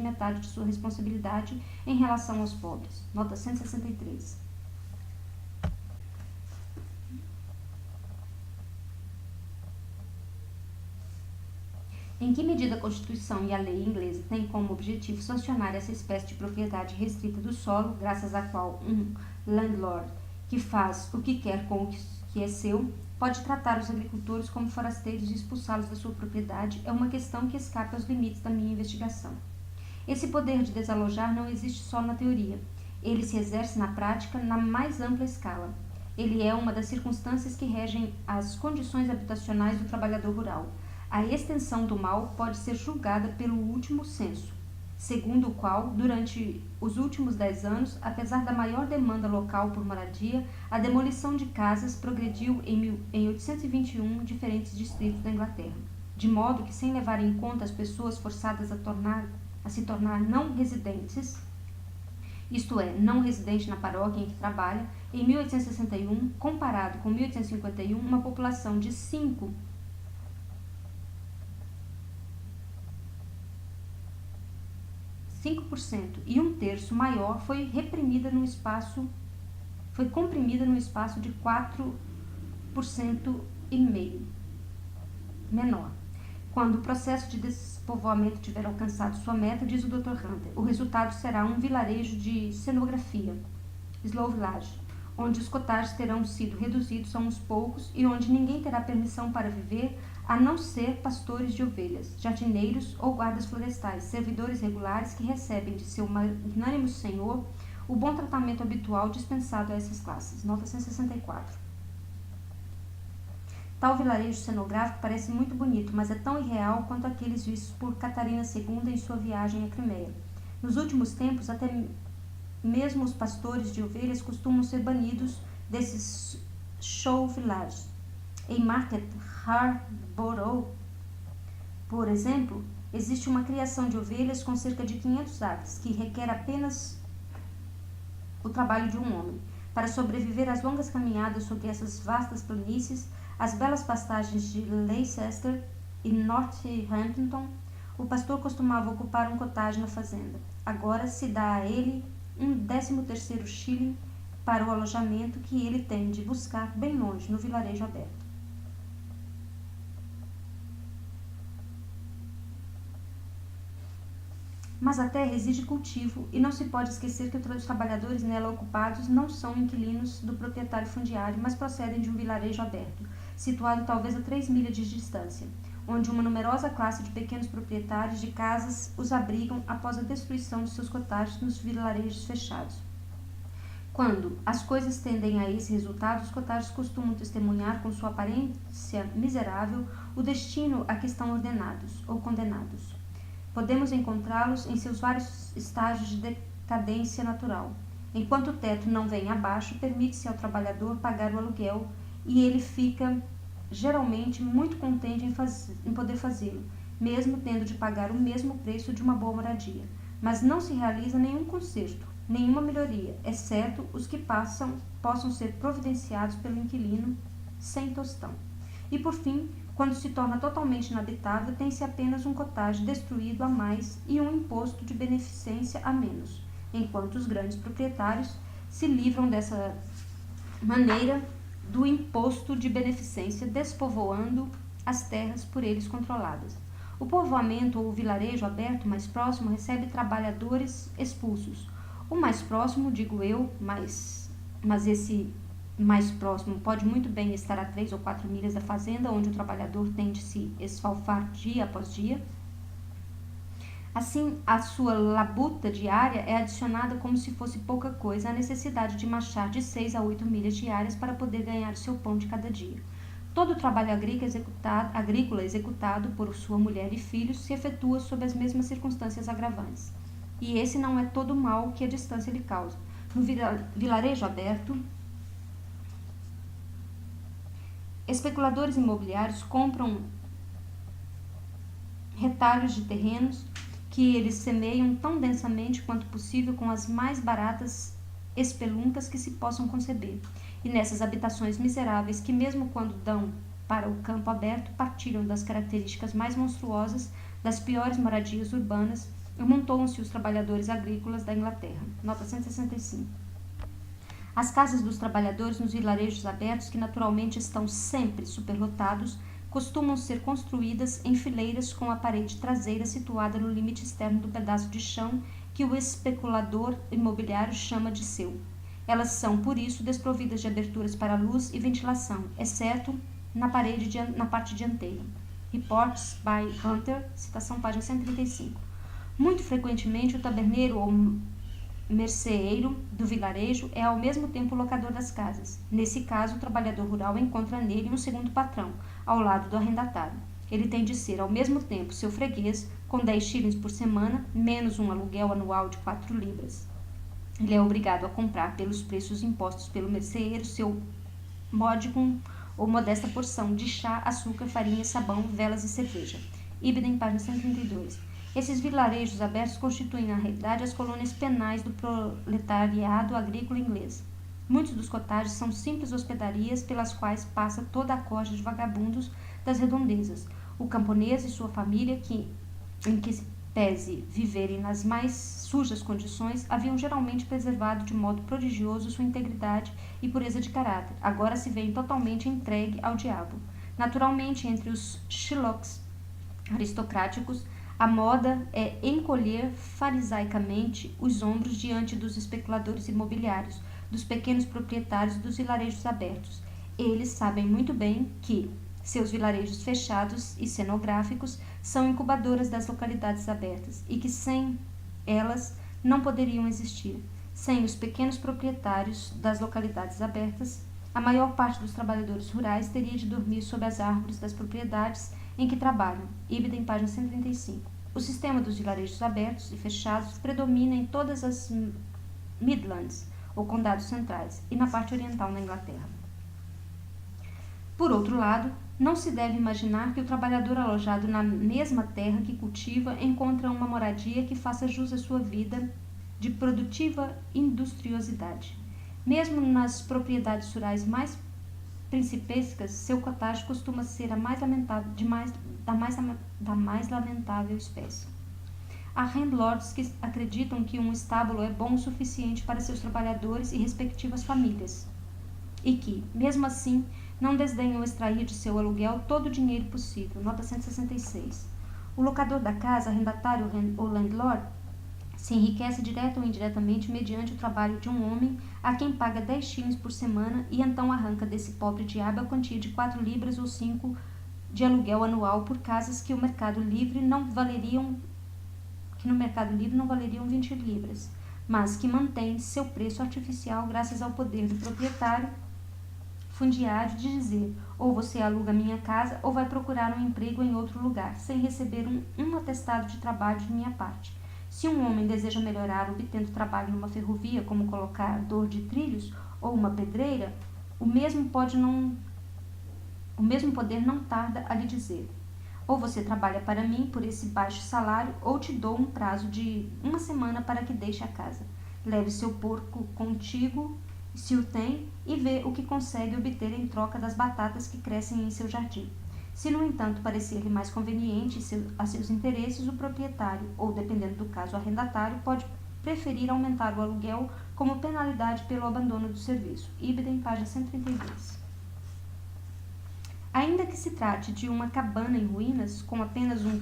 metade de sua responsabilidade em relação aos pobres. Nota 163. Em que medida a Constituição e a lei inglesa têm como objetivo sancionar essa espécie de propriedade restrita do solo, graças à qual um landlord que faz o que quer com o que é seu, pode tratar os agricultores como forasteiros e expulsá-los da sua propriedade, é uma questão que escapa aos limites da minha investigação. Esse poder de desalojar não existe só na teoria. Ele se exerce na prática na mais ampla escala. Ele é uma das circunstâncias que regem as condições habitacionais do trabalhador rural. A extensão do mal pode ser julgada pelo último censo, segundo o qual, durante os últimos 10 anos, apesar da maior demanda local por moradia, a demolição de casas progrediu em 821 diferentes distritos da Inglaterra, de modo que, sem levar em conta as pessoas forçadas a se tornar não residentes, isto é, não residente na paróquia em que trabalha, em 1861, comparado com 1851, uma população de 5% e 1/3 maior foi comprimida num espaço de 4% e meio menor. Quando o processo de despovoamento tiver alcançado sua meta, diz o Dr. Hunter, o resultado será um vilarejo de cenografia, slow village, onde os cottages terão sido reduzidos a uns poucos e onde ninguém terá permissão para viver, a não ser pastores de ovelhas, jardineiros ou guardas florestais, servidores regulares que recebem de seu magnânimo senhor o bom tratamento habitual dispensado a essas classes. Nota 164. Tal vilarejo cenográfico parece muito bonito, mas é tão irreal quanto aqueles vistos por Catarina II em sua viagem à Crimeia. Nos últimos tempos, até mesmo os pastores de ovelhas costumam ser banidos desses show villages. Em Market Harborough, por exemplo, existe uma criação de ovelhas com cerca de 500 acres, que requer apenas o trabalho de um homem. Para sobreviver às longas caminhadas sobre essas vastas planícies, as belas pastagens de Leicester e Northampton, o pastor costumava ocupar um cottage na fazenda. Agora se dá a ele um 13º shilling para o alojamento que ele tem de buscar bem longe, no vilarejo aberto. Mas a terra exige cultivo e não se pode esquecer que os trabalhadores nela ocupados não são inquilinos do proprietário fundiário, mas procedem de um vilarejo aberto, situado talvez a 3 milhas de distância, onde uma numerosa classe de pequenos proprietários de casas os abrigam após a destruição de seus cottages nos vilarejos fechados. Quando as coisas tendem a esse resultado, os cottages costumam testemunhar com sua aparência miserável o destino a que estão ordenados ou condenados. Podemos encontrá-los em seus vários estágios de decadência natural. Enquanto o teto não vem abaixo, permite-se ao trabalhador pagar o aluguel e ele fica geralmente muito contente em poder fazê-lo, mesmo tendo de pagar o mesmo preço de uma boa moradia. Mas não se realiza nenhum conserto, nenhuma melhoria, exceto os que possam ser providenciados pelo inquilino sem tostão. E por fim, quando se torna totalmente inabitável, tem-se apenas um cottage destruído a mais e um imposto de beneficência a menos, enquanto os grandes proprietários se livram dessa maneira do imposto de beneficência, despovoando as terras por eles controladas. O povoamento ou o vilarejo aberto mais próximo recebe trabalhadores expulsos. O mais próximo, digo eu, mas esse mais próximo pode muito bem estar a 3 ou 4 milhas da fazenda, onde o trabalhador tem de se esfalfar dia após dia. Assim, a sua labuta diária é adicionada como se fosse pouca coisa à necessidade de marchar de 6 a 8 milhas diárias para poder ganhar o seu pão de cada dia. Todo o trabalho agrícola executado por sua mulher e filhos se efetua sob as mesmas circunstâncias agravantes. E esse não é todo o mal que a distância lhe causa. No vilarejo aberto, especuladores imobiliários compram retalhos de terrenos que eles semeiam tão densamente quanto possível com as mais baratas espeluncas que se possam conceber. E nessas habitações miseráveis, que mesmo quando dão para o campo aberto, partilham das características mais monstruosas das piores moradias urbanas, amontoam-se os trabalhadores agrícolas da Inglaterra. Nota 165. As casas dos trabalhadores nos vilarejos abertos, que naturalmente estão sempre superlotados, costumam ser construídas em fileiras com a parede traseira situada no limite externo do pedaço de chão que o especulador imobiliário chama de seu. Elas são, por isso, desprovidas de aberturas para luz e ventilação, exceto na parte dianteira. Reports by Hunter, citação página 135. Muito frequentemente, o taberneiro ou merceeiro do vilarejo é ao mesmo tempo o locador das casas. Nesse caso, o trabalhador rural encontra nele um segundo patrão, ao lado do arrendatário. Ele tem de ser, ao mesmo tempo, seu freguês, com 10 shillings por semana, menos um aluguel anual de 4 libras. Ele é obrigado a comprar, pelos preços impostos pelo merceeiro, seu módico ou modesta porção de chá, açúcar, farinha, sabão, velas e cerveja. Ibidem, página 132. Esses vilarejos abertos constituem, na realidade, as colônias penais do proletariado agrícola inglês. Muitos dos cottages são simples hospedarias pelas quais passa toda a corja de vagabundos das redondezas. O camponês e sua família, em que se pese viverem nas mais sujas condições, haviam geralmente preservado de modo prodigioso sua integridade e pureza de caráter. Agora se veem totalmente entregue ao diabo. Naturalmente, entre os Shylocks aristocráticos, a moda é encolher farisaicamente os ombros diante dos especuladores imobiliários, dos pequenos proprietários dos vilarejos abertos. Eles sabem muito bem que seus vilarejos fechados e cenográficos são incubadoras das localidades abertas e que sem elas não poderiam existir. Sem os pequenos proprietários das localidades abertas, a maior parte dos trabalhadores rurais teria de dormir sob as árvores das propriedades em que trabalham. Ibidem, página 135. O sistema dos vilarejos abertos e fechados predomina em todas as Midlands, ou condados centrais, e na parte oriental da Inglaterra. Por outro lado, não se deve imaginar que o trabalhador alojado na mesma terra que cultiva encontra uma moradia que faça jus à sua vida de produtiva industriosidade. Mesmo nas propriedades rurais mais principescas, seu cottage costuma ser a mais lamentável, da mais lamentável espécie. Há landlords que acreditam que um estábulo é bom o suficiente para seus trabalhadores e respectivas famílias, e que, mesmo assim, não desdenham extrair de seu aluguel todo o dinheiro possível. Nota 166. O locador da casa, arrendatário ou landlord, se enriquece direta ou indiretamente mediante o trabalho de um homem a quem paga 10 shillings por semana e então arranca desse pobre diabo a quantia de 4 libras ou 5 de aluguel anual por casas que no mercado livre não valeriam 20 libras, mas que mantém seu preço artificial graças ao poder do proprietário fundiário de dizer: ou você aluga minha casa ou vai procurar um emprego em outro lugar, sem receber um atestado de trabalho de minha parte. Se um homem deseja melhorar obtendo trabalho numa ferrovia, como colocador de trilhos ou uma pedreira, o mesmo poder não tarda a lhe dizer: ou você trabalha para mim por esse baixo salário, ou te dou um prazo de 1 semana para que deixe a casa. Leve seu porco contigo, se o tem, e vê o que consegue obter em troca das batatas que crescem em seu jardim. Se, no entanto, parecer-lhe mais conveniente a seus interesses, o proprietário, ou, dependendo do caso, o arrendatário, pode preferir aumentar o aluguel como penalidade pelo abandono do serviço. Ibidem, página 132. Ainda que se trate de uma cabana em ruínas, com apenas um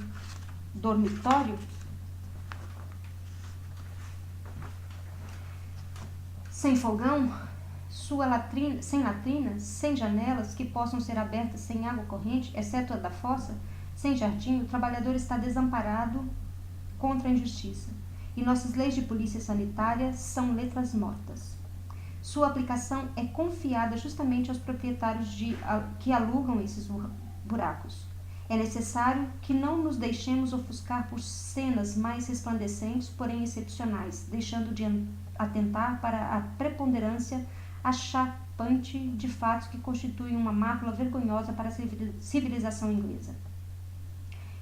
dormitório, sem fogão, sem latrinas, sem janelas que possam ser abertas sem água corrente, exceto a da fossa, sem jardim, o trabalhador está desamparado contra a injustiça. E nossas leis de polícia sanitária são letras mortas. Sua aplicação é confiada justamente aos proprietários que alugam esses buracos. É necessário que não nos deixemos ofuscar por cenas mais resplandecentes, porém excepcionais, deixando de atentar para a preponderância achapante de fatos que constituem uma mácula vergonhosa para a civilização inglesa.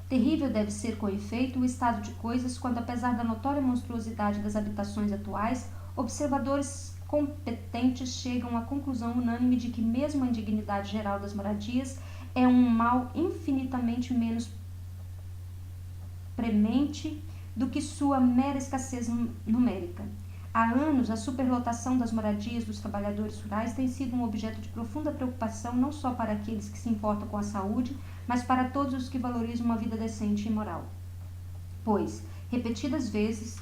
Terrível deve ser, com efeito, o estado de coisas quando, apesar da notória monstruosidade das habitações atuais, observadores competentes chegam à conclusão unânime de que mesmo a indignidade geral das moradias é um mal infinitamente menos premente do que sua mera escassez numérica. Há anos, a superlotação das moradias dos trabalhadores rurais tem sido um objeto de profunda preocupação não só para aqueles que se importam com a saúde, mas para todos os que valorizam uma vida decente e moral. Pois, repetidas vezes,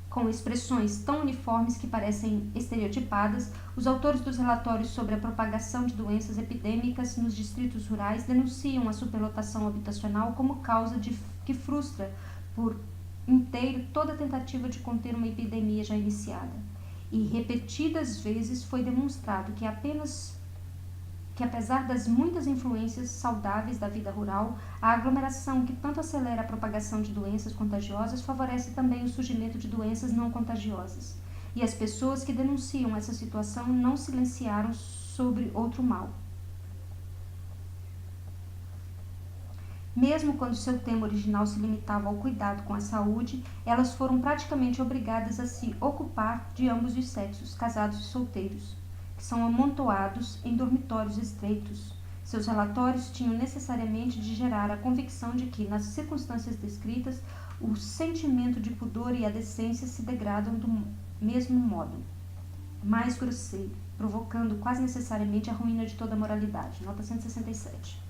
com expressões tão uniformes que parecem estereotipadas, os autores dos relatórios sobre a propagação de doenças epidêmicas nos distritos rurais denunciam a superlotação habitacional como causa que frustra por inteiro toda tentativa de conter uma epidemia já iniciada. E repetidas vezes foi demonstrado que apesar das muitas influências saudáveis da vida rural, a aglomeração que tanto acelera a propagação de doenças contagiosas favorece também o surgimento de doenças não contagiosas. E as pessoas que denunciam essa situação não silenciaram sobre outro mal. Mesmo quando seu tema original se limitava ao cuidado com a saúde, elas foram praticamente obrigadas a se ocupar de ambos os sexos, casados e solteiros, que são amontoados em dormitórios estreitos. Seus relatórios tinham necessariamente de gerar a convicção de que, nas circunstâncias descritas, o sentimento de pudor e a decência se degradam do mesmo modo, mais grosseiro, provocando quase necessariamente a ruína de toda a moralidade. Nota 167.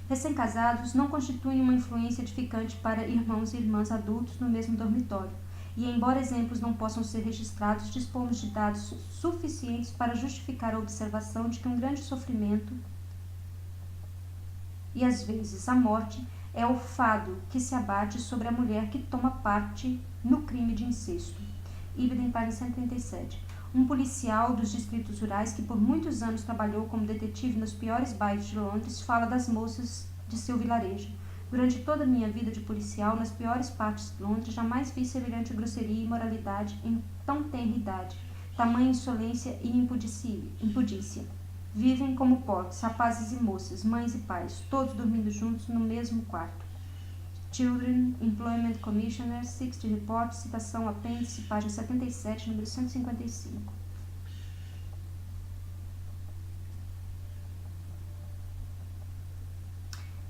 Recém-casados não constituem uma influência edificante para irmãos e irmãs adultos no mesmo dormitório, e embora exemplos não possam ser registrados, dispomos de dados suficientes para justificar a observação de que um grande sofrimento, e às vezes a morte, é o fado que se abate sobre a mulher que toma parte no crime de incesto. Ibidem, página 137. Um policial dos distritos rurais que por muitos anos trabalhou como detetive nos piores bairros de Londres fala das moças de seu vilarejo. Durante toda a minha vida de policial, nas piores partes de Londres, jamais vi semelhante grosseria e imoralidade em tão tenra idade, tamanha insolência e impudícia. Vivem como porcos, rapazes e moças, mães e pais, todos dormindo juntos no mesmo quarto. Children Employment Commissioner, 60 Report, citação apêndice, página 77, número 155.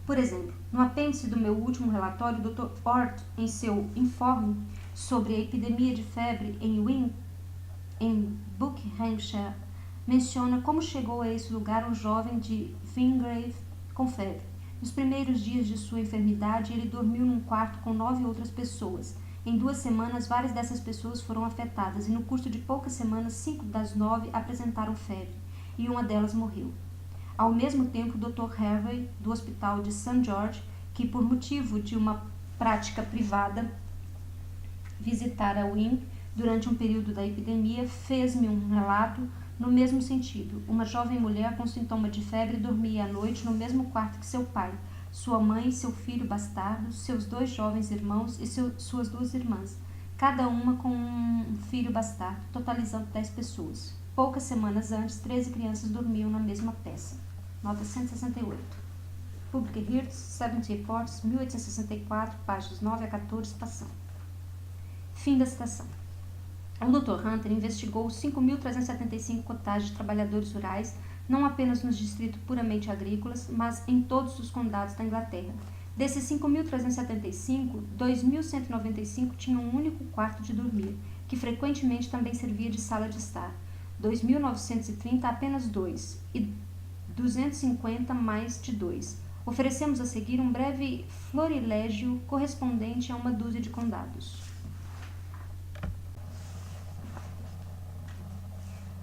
Por exemplo, no apêndice do meu último relatório, o Dr. Ort, em seu informe sobre a epidemia de febre em Buckinghamshire, menciona como chegou a esse lugar um jovem de Wingrave com febre. Nos primeiros dias de sua enfermidade, ele dormiu num quarto com 9 outras pessoas. Em 2 semanas, várias dessas pessoas foram afetadas e no curso de poucas semanas, 5 das 9 apresentaram febre e uma delas morreu. Ao mesmo tempo, o Dr. Harvey, do Hospital de St. George, que por motivo de uma prática privada visitara Wing durante um período da epidemia, fez-me um relato no mesmo sentido. Uma jovem mulher com sintoma de febre dormia à noite no mesmo quarto que seu pai, sua mãe, seu filho bastardo, seus 2 jovens irmãos e suas 2 irmãs, cada uma com um filho bastardo, totalizando 10 pessoas. Poucas semanas antes, 13 crianças dormiam na mesma peça. Nota 168. Public Records, 70 Reports, 1864, páginas 9 a 14, citação. Fim da citação. O Dr. Hunter investigou 5.375 cotagens de trabalhadores rurais, não apenas nos distritos puramente agrícolas, mas em todos os condados da Inglaterra. Desses 5.375, 2.195 tinham um único quarto de dormir, que frequentemente também servia de sala de estar. 2.930 apenas 2, e 250 mais de 2. Oferecemos a seguir um breve florilégio correspondente a uma dúzia de condados.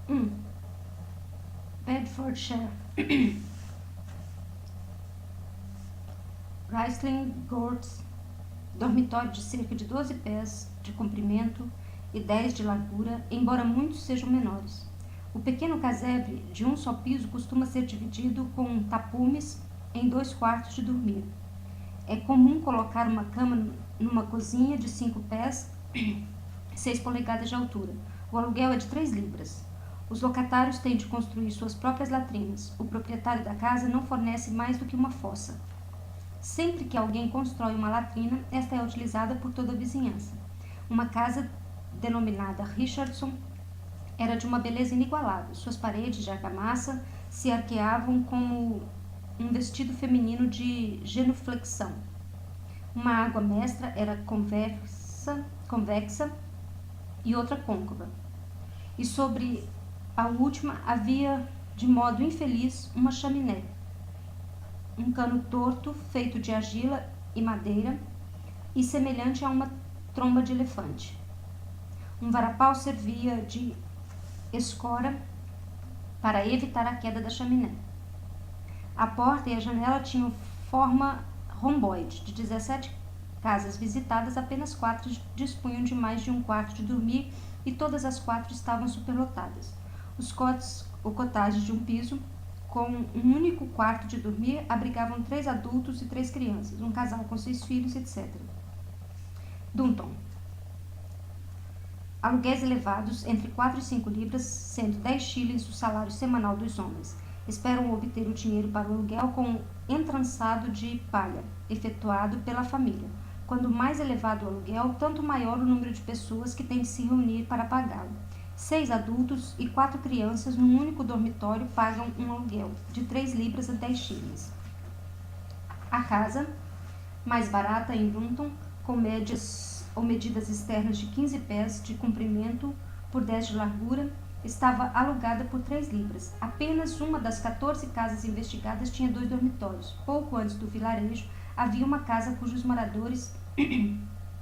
1. Bedfordshire. Raisling Gorts, dormitório de cerca de 12 pés de comprimento e 10 de largura, embora muitos sejam menores. O pequeno casebre de um só piso costuma ser dividido com tapumes em 2 quartos de dormir. É comum colocar uma cama numa cozinha de 5 pés, 6 polegadas de altura. O aluguel é de 3 libras. Os locatários têm de construir suas próprias latrinas. O proprietário da casa não fornece mais do que uma fossa. Sempre que alguém constrói uma latrina, esta é utilizada por toda a vizinhança. Uma casa denominada Richardson era de uma beleza inigualável. Suas paredes de argamassa se arqueavam como um vestido feminino de genuflexão. Uma água mestra era convexa e outra côncava. E sobre a última havia, de modo infeliz, uma chaminé. Um cano torto, feito de argila e madeira, e semelhante a uma tromba de elefante. Um varapau servia de escora para evitar a queda da chaminé. A porta e a janela tinham forma romboide. De 17 casas visitadas, apenas 4 dispunham de mais de um quarto de dormir e todas as 4 estavam superlotadas. O cottage de um piso, com um único quarto de dormir, abrigavam 3 adultos e 3 crianças, um casal com 6 filhos, etc. Dunton. Aluguéis elevados entre 4 e 5 libras, sendo 10 shillings o salário semanal dos homens. Esperam obter o dinheiro para o aluguel com um entrançado de palha, efetuado pela família. Quando mais elevado o aluguel, tanto maior o número de pessoas que têm de se reunir para pagá-lo. 6 adultos e 4 crianças num único dormitório pagam um aluguel de 3 libras a 10 shillings. A casa, mais barata em Dunton, com médias ou medidas externas de 15 pés de comprimento por 10 de largura, estava alugada por 3 libras. Apenas uma das 14 casas investigadas tinha 2 dormitórios. Pouco antes do vilarejo, havia uma casa cujos moradores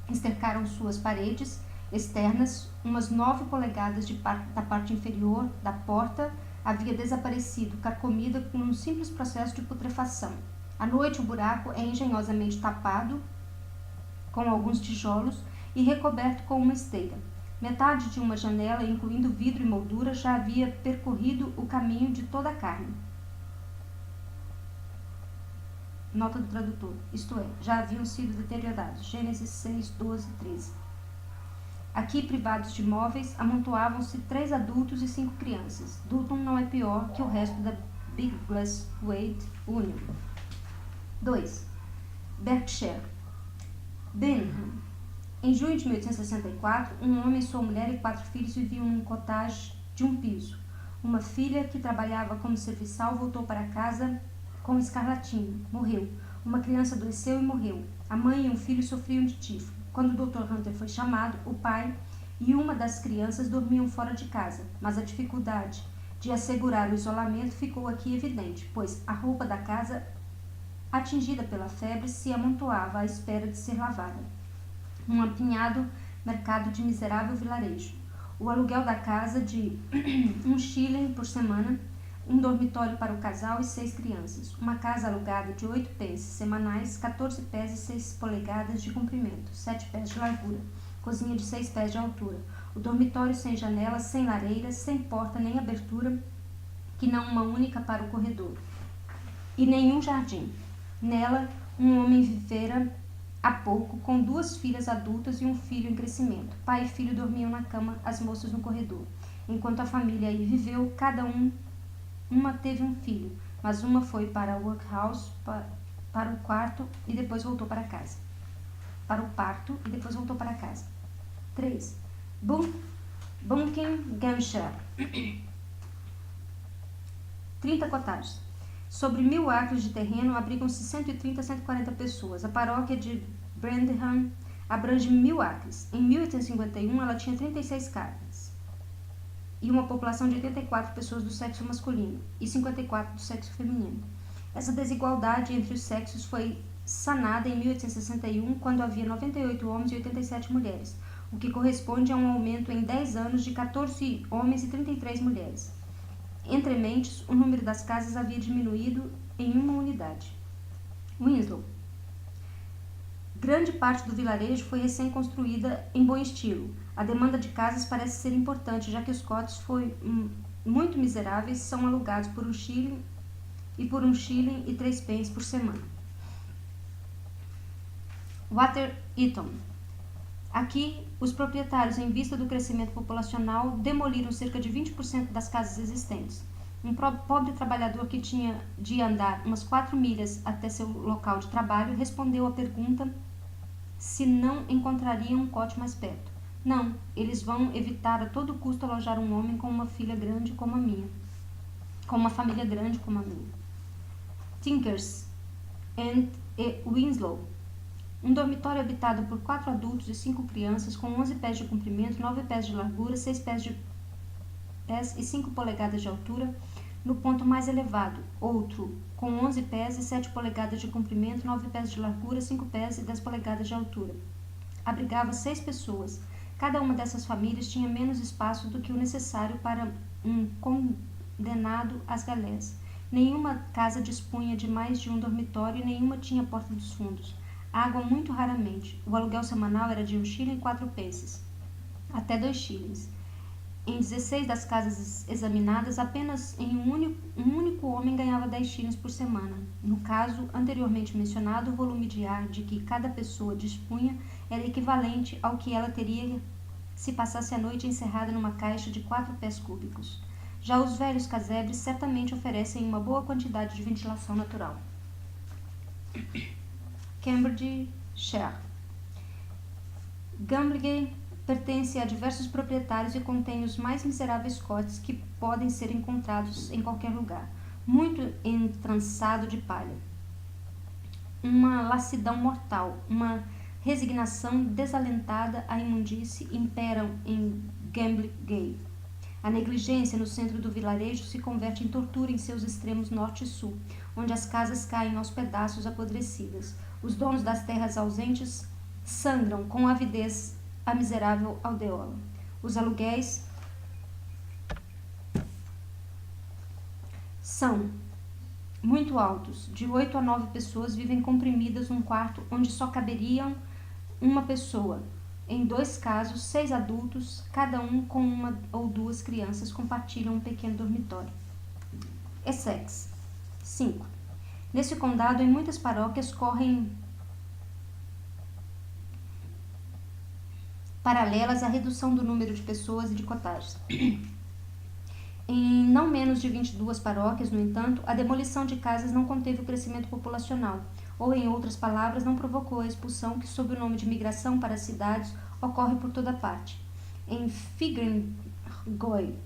estercaram suas paredes externas, umas 9 polegadas da parte inferior da porta havia desaparecido, carcomida com um simples processo de putrefação. À noite, o buraco é engenhosamente tapado com alguns tijolos e recoberto com uma esteira. Metade de uma janela, incluindo vidro e moldura, já havia percorrido o caminho de toda a carne. Nota do tradutor, isto é, já haviam sido deteriorados. Gênesis 6, 12, 13. Aqui, privados de móveis, amontoavam-se 3 adultos e 5 crianças. Dunton não é pior que o resto da Biggleswade Union. 2. Berkshire. Birmingham. Em junho de 1864, um homem, sua mulher e 4 filhos viviam num cottage de um piso. Uma filha, que trabalhava como serviçal, voltou para casa com escarlatina. Morreu. Uma criança adoeceu e morreu. A mãe e um filho sofriam de tifo. Quando o Dr. Hunter foi chamado, o pai e uma das crianças dormiam fora de casa, mas a dificuldade de assegurar o isolamento ficou aqui evidente, pois a roupa da casa, atingida pela febre, se amontoava à espera de ser lavada. Um apinhado mercado de miserável vilarejo. O aluguel da casa de 1 shilling por semana, um dormitório para o casal e 6 crianças. Uma casa alugada de 8 pés semanais, 14 pés e 6 polegadas de comprimento, 7 pés de largura. Cozinha de 6 pés de altura. O dormitório sem janelas, sem lareiras, sem porta nem abertura, que não uma única para o corredor. E nenhum jardim. Nela, um homem vivera há pouco, com 2 filhas adultas e um filho em crescimento. Pai e filho dormiam na cama, as moças no corredor. Enquanto a família aí viveu, uma teve um filho, mas uma foi para o workhouse, para o quarto e depois voltou para casa. Para o parto e depois voltou para casa. 3. Buckinghamshire. 30 cottages. Sobre 1000 acres de terreno, abrigam-se 130 a 140 pessoas. A paróquia de Brandham abrange 1000 acres. Em 1851, ela tinha 36 casas e uma população de 84 pessoas do sexo masculino e 54 do sexo feminino. Essa desigualdade entre os sexos foi sanada em 1861, quando havia 98 homens e 87 mulheres, o que corresponde a um aumento em 10 anos de 14 homens e 33 mulheres. Entre mentes, o número das casas havia diminuído em uma unidade. Winslow. Grande parte do vilarejo foi recém-construída em bom estilo. A demanda de casas parece ser importante, já que os cotes muito miseráveis são alugados por um shilling e 3 pence por semana. Water Eaton. Aqui, os proprietários, em vista do crescimento populacional, demoliram cerca de 20% das casas existentes. Um pobre trabalhador que tinha de andar umas 4 milhas até seu local de trabalho respondeu à pergunta se não encontrariam um cote mais perto. Não, eles vão evitar a todo custo alojar um homem com uma filha grande como a minha. Com uma família grande como a minha. Tinkers and Winslow. Um dormitório habitado por 4 adultos e 5 crianças, com 11 pés de comprimento, 9 pés de largura, 6 pés e 5 polegadas de altura, no ponto mais elevado. Outro, com 11 pés e 7 polegadas de comprimento, 9 pés de largura, 5 pés e 10 polegadas de altura. Abrigava 6 pessoas. Cada uma dessas famílias tinha menos espaço do que o necessário para um condenado às galés. Nenhuma casa dispunha de mais de um dormitório e nenhuma tinha porta dos fundos. Água muito raramente. O aluguel semanal era de 1 shilling e 4 pences, até 2 shillings. Em 16 das casas examinadas, apenas em um único homem ganhava 10 shillings por semana. No caso anteriormente mencionado, o volume de ar de que cada pessoa dispunha era equivalente ao que ela teria se passasse a noite encerrada numa caixa de 4 pés cúbicos. Já os velhos casebres certamente oferecem uma boa quantidade de ventilação natural. Cambridgeshire. Gamblegate pertence a diversos proprietários e contém os mais miseráveis cotes que podem ser encontrados em qualquer lugar, muito entrançado de palha. Uma lassidão mortal, uma resignação desalentada à imundície imperam em Gamblegate. A negligência no centro do vilarejo se converte em tortura em seus extremos norte e sul, onde as casas caem aos pedaços apodrecidas. Os donos das terras ausentes sangram com avidez a miserável aldeola. Os aluguéis são muito altos. De 8 a 9 pessoas vivem comprimidas num quarto onde só caberiam uma pessoa. Em 2 casos, 6 adultos, cada um com 1 ou 2 crianças, compartilham um pequeno dormitório. Essex. 5. Nesse condado, em muitas paróquias, correm paralelas à redução do número de pessoas e de cotagens. Em não menos de 22 paróquias, no entanto, a demolição de casas não conteve o crescimento populacional, ou, em outras palavras, não provocou a expulsão que, sob o nome de migração para as cidades, ocorre por toda parte. Em Fingrengoy,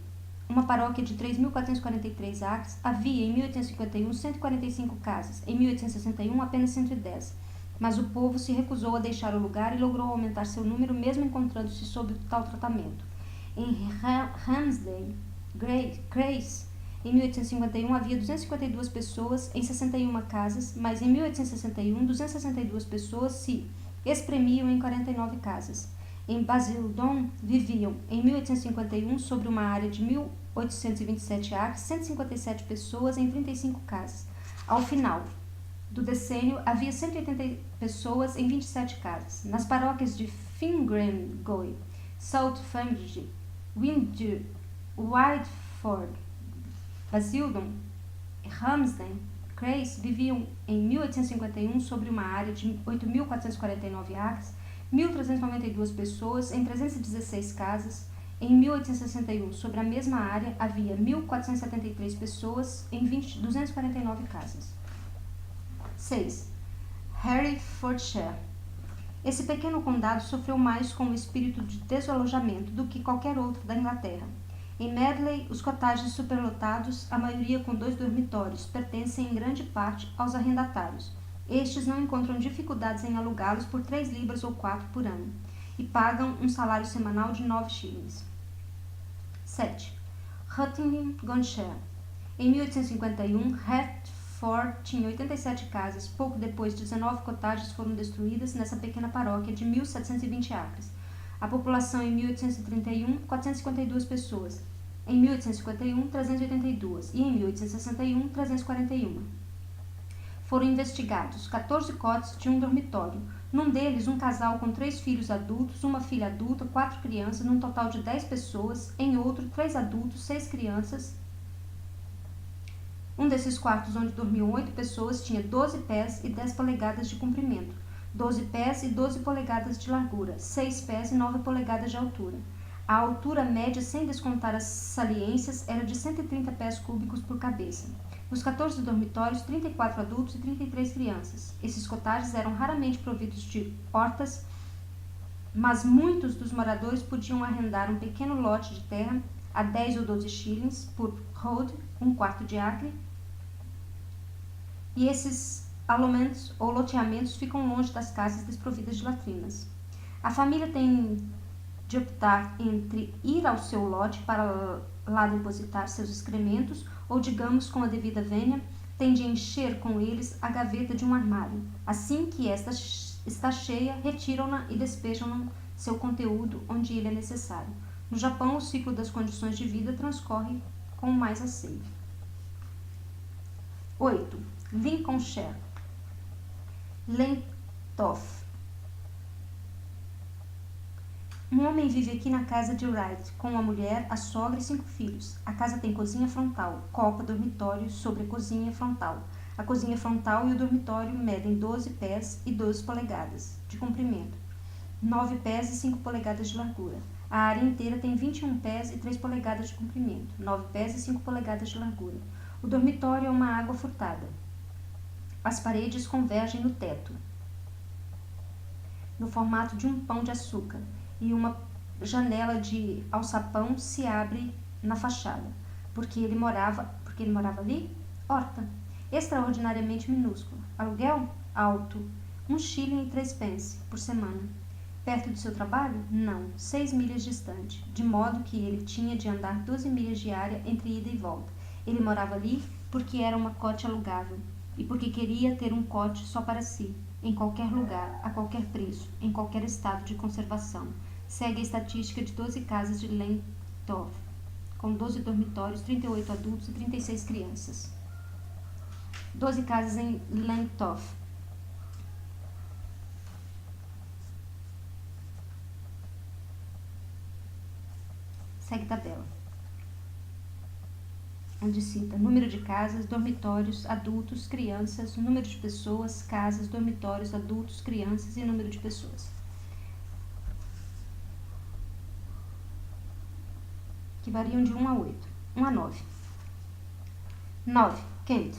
uma paróquia de 3.443 acres, havia, em 1851, 145 casas, em 1861, apenas 110. Mas o povo se recusou a deixar o lugar e logrou aumentar seu número, mesmo encontrando-se sob tal tratamento. Em Ramsden, Grace, em 1851 havia 252 pessoas em 61 casas, mas em 1861 262 pessoas se espremiam em 49 casas. Em Basildon viviam, em 1851, sobre uma área de 1.827 acres, 157 pessoas em 35 casas. Ao final do decênio, havia 180 pessoas em 27 casas. Nas paróquias de Fingrengoy, South Fangry, Whiteford, Basildon e Ramsden, Grace viviam em 1851 sobre uma área de 8.449 acres, 1.392 pessoas em 316 casas. Em 1861, sobre a mesma área, havia 1.473 pessoas em 249 casas. 6. Herefordshire. Esse pequeno condado sofreu mais com o espírito de desalojamento do que qualquer outro da Inglaterra. Em Medley, os cottages superlotados, a maioria com 2 dormitórios, pertencem em grande parte aos arrendatários. Estes não encontram dificuldades em alugá-los por 3 libras ou 4 por ano e pagam um salário semanal de 9 shillings. 7. Ruttinghamshire. Em 1851, Hertford tinha 87 casas. Pouco depois, 19 cottages foram destruídas nessa pequena paróquia de 1.720 acres. A população em 1831, 452 pessoas. Em 1851, 382. E em 1861, 341. Foram investigados 14 cotes de um dormitório. Num deles, um casal com 3 filhos adultos, uma filha adulta, 4 crianças, num total de 10 pessoas. Em outro, 3 adultos, 6 crianças. Um desses quartos onde dormiam 8 pessoas tinha 12 pés e 10 polegadas de comprimento, 12 pés e 12 polegadas de largura, 6 pés e 9 polegadas de altura. A altura média, sem descontar as saliências, era de 130 pés cúbicos por cabeça. Nos 14 dormitórios, 34 adultos e 33 crianças. Esses cottages eram raramente providos de hortas, mas muitos dos moradores podiam arrendar um pequeno lote de terra a 10 ou 12 shillings por rood, um quarto de acre, e esses alojamentos ou loteamentos ficam longe das casas desprovidas de latrinas. A família tem de optar entre ir ao seu lote para lá depositar seus excrementos ou, digamos, com a devida vênia, tem de encher com eles a gaveta de um armário. Assim que esta está cheia, retiram-na e despejam seu conteúdo onde ele é necessário. No Japão, o ciclo das condições de vida transcorre com mais asseio. 8. Lincolnshire. Lentoff. Um homem vive aqui na casa de Wright, com a mulher, a sogra e 5 filhos. A casa tem cozinha frontal, copa, dormitório sobre a cozinha frontal. A cozinha frontal e o dormitório medem 12 pés e 12 polegadas de comprimento, 9 pés e 5 polegadas de largura. A área inteira tem 21 pés e 3 polegadas de comprimento, 9 pés e 5 polegadas de largura. O dormitório é uma água furtada. As paredes convergem no teto, no formato de um pão de açúcar, e uma janela de alçapão se abre na fachada. Porque ele morava ali? Horta. Extraordinariamente minúscula. Aluguel? Alto. 1 shilling e 3 pence por semana. Perto de seu trabalho? Não. 6 milhas distante. De modo que ele tinha de andar 12 milhas diária entre ida e volta. Ele morava ali porque era uma cote alugável. E porque queria ter um cote só para si, em qualquer lugar, a qualquer preço, em qualquer estado de conservação. Segue a estatística de 12 casas de Lentoff, com 12 dormitórios, 38 adultos e 36 crianças. 12 casas em Lentoff. Segue tabela, onde cita número de casas, dormitórios, adultos, crianças, número de pessoas, casas, dormitórios, adultos, crianças e número de pessoas. Que variam de 1 a 8. 1 a 9. 9. Kent.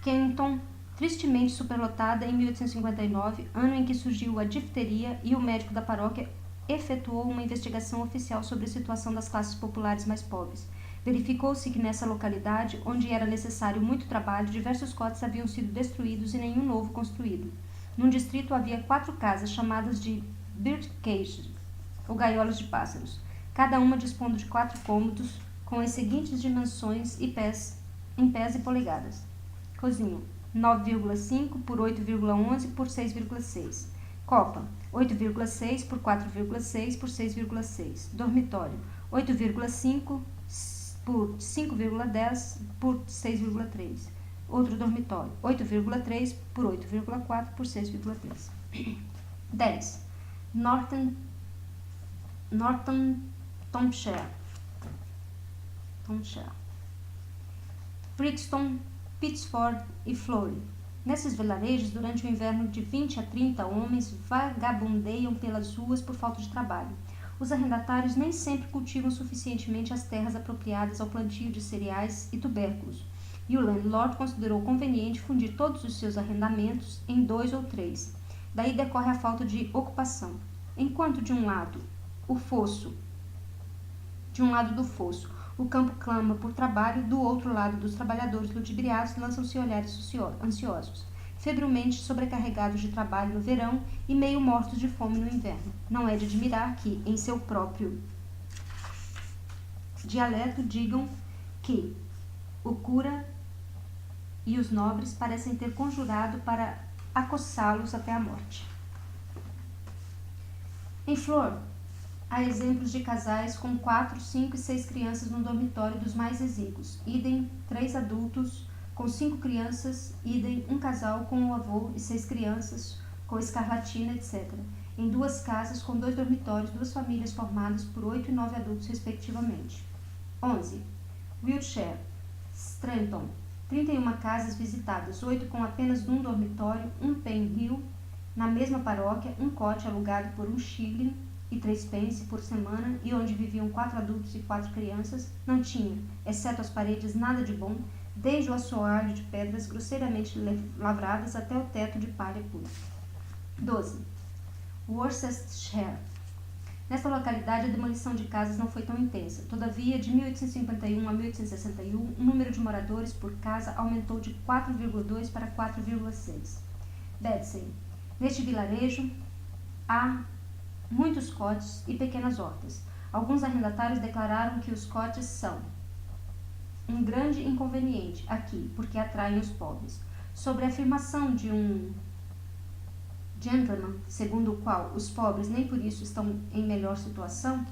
Kenton, tristemente superlotada em 1859, ano em que surgiu a difteria, e o médico da paróquia efetuou uma investigação oficial sobre a situação das classes populares mais pobres. Verificou-se que nessa localidade, onde era necessário muito trabalho, diversos cotes haviam sido destruídos e nenhum novo construído. Num distrito havia 4 casas chamadas de birdcages, ou gaiolas de pássaros, cada uma dispondo de 4 cômodos, com as seguintes dimensões em pés e polegadas. Cozinha, 9,5 por 8,11 por 6,6. Copa, 8,6 por 4,6 por 6,6. Dormitório, 8,5 por 5,10 por 6,3. Outro dormitório, 8,3 por 8,4 por 6,3. 10. Northamptonshire. Brixton, Pittsford e Flory. Nesses vilarejos, durante o inverno, de 20 a 30 homens vagabundeiam pelas ruas por falta de trabalho. Os arrendatários nem sempre cultivam suficientemente as terras apropriadas ao plantio de cereais e tubérculos, e o landlord considerou conveniente fundir todos os seus arrendamentos em 2 ou 3. Daí decorre a falta de ocupação. Enquanto de um lado do fosso, o campo clama por trabalho, do outro lado dos trabalhadores ludibriados lançam-se olhares ansiosos, febrilmente sobrecarregados de trabalho no verão e meio mortos de fome no inverno. Não é de admirar que, em seu próprio dialeto, digam que o cura e os nobres parecem ter conjurado para acossá-los até a morte. Em Flor, há exemplos de casais com 4, 5 e 6 crianças no dormitório dos mais exíguos. Idem 3 adultos com 5 crianças. Idem um casal com um avô e 6 crianças. com escarlatina, etc., em 2 casas com 2 dormitórios, 2 famílias formadas por 8 e 9 adultos, respectivamente. 11. Wiltshire, Stratton, 31 casas visitadas, 8 com apenas 1 dormitório, 1 pen hill, na mesma paróquia, 1 cote alugado por 1 shilling e 3 pence por semana e onde viviam 4 adultos e 4 crianças, não tinha, exceto as paredes, nada de bom, desde o assoalho de pedras grosseiramente lavradas até o teto de palha pura. 12. Worcestershire. Nesta localidade, a demolição de casas não foi tão intensa. Todavia, de 1851 a 1861, o número de moradores por casa aumentou de 4,2 para 4,6. Bedsey. Neste vilarejo, há muitos cotes e pequenas hortas. Alguns arrendatários declararam que os cotes são um grande inconveniente aqui, porque atraem os pobres. Sobre a afirmação de um gentleman, segundo o qual os pobres nem por isso estão em melhor situação,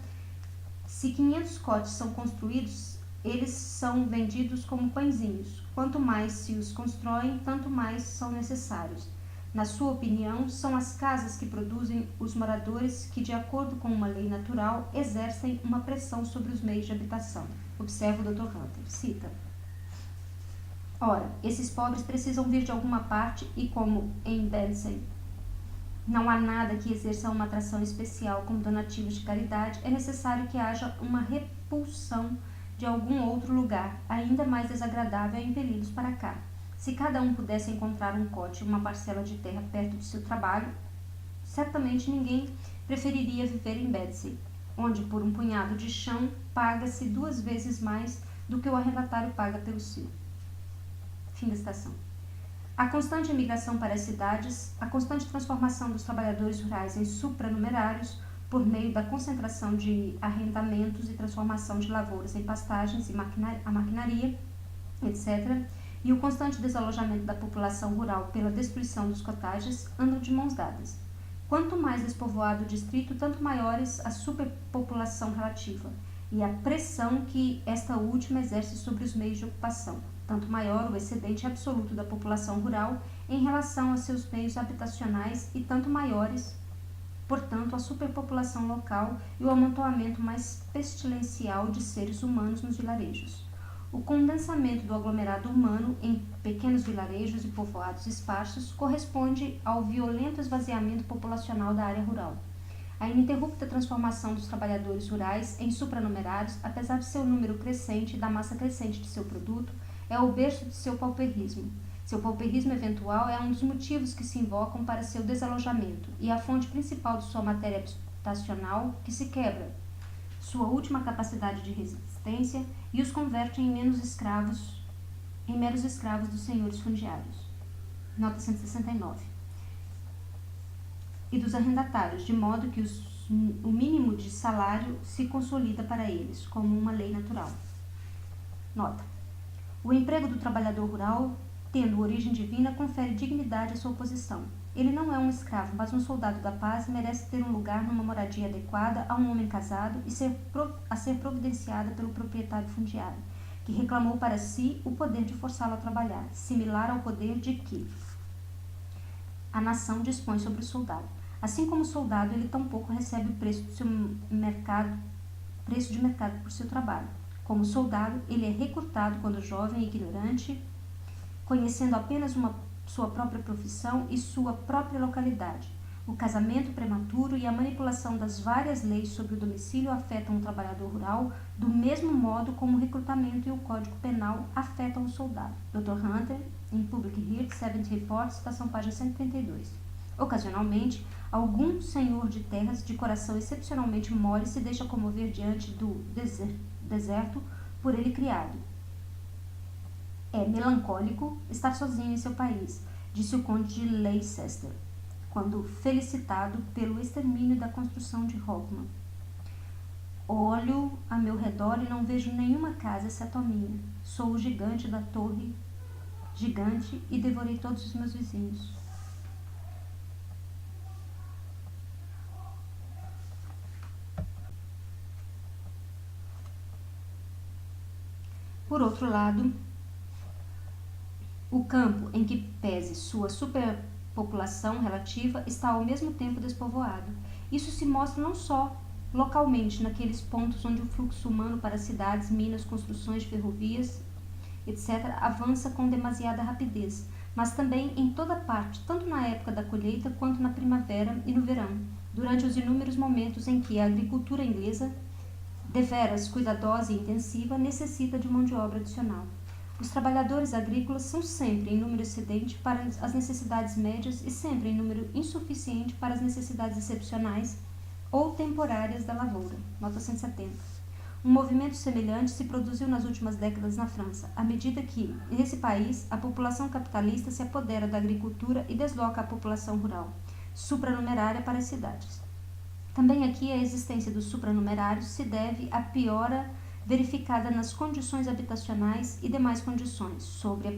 se 500 cotes são construídos, eles são vendidos como pãezinhos. Quanto mais se os constroem, tanto mais são necessários. Na sua opinião, são as casas que produzem os moradores que, de acordo com uma lei natural, exercem uma pressão sobre os meios de habitação. Observa o Dr. Hunter. Cita. Ora, esses pobres precisam vir de alguma parte e, como em Bedsey não há nada que exerça uma atração especial como donativos de caridade, é necessário que haja uma repulsão de algum outro lugar, ainda mais desagradável, a impeli-los para cá. Se cada um pudesse encontrar um cote ou uma parcela de terra perto do seu trabalho, certamente ninguém preferiria viver em Bedsey, onde por um punhado de chão paga-se 2 vezes mais do que o arrendatário paga pelo seu. Fim da citação. A constante imigração para as cidades, a constante transformação dos trabalhadores rurais em supranumerários por meio da concentração de arrendamentos e transformação de lavouras em pastagens e a maquinaria, etc., e o constante desalojamento da população rural pela destruição dos cottages andam de mãos dadas. Quanto mais despovoado o distrito, tanto maiores a superpopulação relativa e a pressão que esta última exerce sobre os meios de ocupação, tanto maior o excedente absoluto da população rural em relação a seus meios habitacionais e tanto maiores, portanto, a superpopulação local e o amontoamento mais pestilencial de seres humanos nos vilarejos. O condensamento do aglomerado humano em pequenos vilarejos e povoados esparsos corresponde ao violento esvaziamento populacional da área rural. A ininterrupta transformação dos trabalhadores rurais em supranumerários, apesar de seu número crescente e da massa crescente de seu produto, é o berço de seu pauperismo. Seu pauperismo eventual é um dos motivos que se invocam para seu desalojamento e a fonte principal de sua matéria habitacional que se quebra, sua última capacidade de resistência, e os converte em meros escravos dos senhores fundiários. Nota 169. E dos arrendatários, de modo que o mínimo de salário se consolida para eles, como uma lei natural. Nota. O emprego do trabalhador rural, tendo origem divina, confere dignidade à sua posição. Ele não é um escravo, mas um soldado da paz e merece ter um lugar numa moradia adequada a um homem casado e ser providenciada pelo proprietário fundiário, que reclamou para si o poder de forçá-lo a trabalhar, similar ao poder de que a nação dispõe sobre o soldado. Assim como o soldado, ele tampouco recebe o preço de mercado por seu trabalho. Como soldado, ele é recrutado quando jovem e ignorante, conhecendo apenas sua própria profissão e sua própria localidade. O casamento prematuro e a manipulação das várias leis sobre o domicílio afetam o trabalhador rural do mesmo modo como o recrutamento e o Código Penal afetam o soldado. Dr. Hunter, em Public Hearing, 70 Reports, citação página 132. Ocasionalmente, algum senhor de terras de coração excepcionalmente mole se deixa comover diante do deserto por ele criado. É melancólico estar sozinho em seu país, disse o conde de Leicester, quando felicitado pelo extermínio da construção de Hoffman. Olho a meu redor e não vejo nenhuma casa exceto a minha. Sou o gigante da torre, gigante, e devorei todos os meus vizinhos. Por outro lado, o campo em que pese sua população relativa está ao mesmo tempo despovoado. Isso se mostra não só localmente naqueles pontos onde o fluxo humano para cidades, minas, construções de ferrovias, etc., avança com demasiada rapidez, mas também em toda parte, tanto na época da colheita quanto na primavera e no verão, durante os inúmeros momentos em que a agricultura inglesa, deveras cuidadosa e intensiva, necessita de mão de obra adicional. Os trabalhadores agrícolas são sempre em número excedente para as necessidades médias e sempre em número insuficiente para as necessidades excepcionais ou temporárias da lavoura. Nota 170. Um movimento semelhante se produziu nas últimas décadas na França, à medida que, nesse país, a população capitalista se apodera da agricultura e desloca a população rural, supranumerária, para as cidades. Também aqui a existência dos supranumerários se deve à piora verificada nas condições habitacionais e demais condições, sobre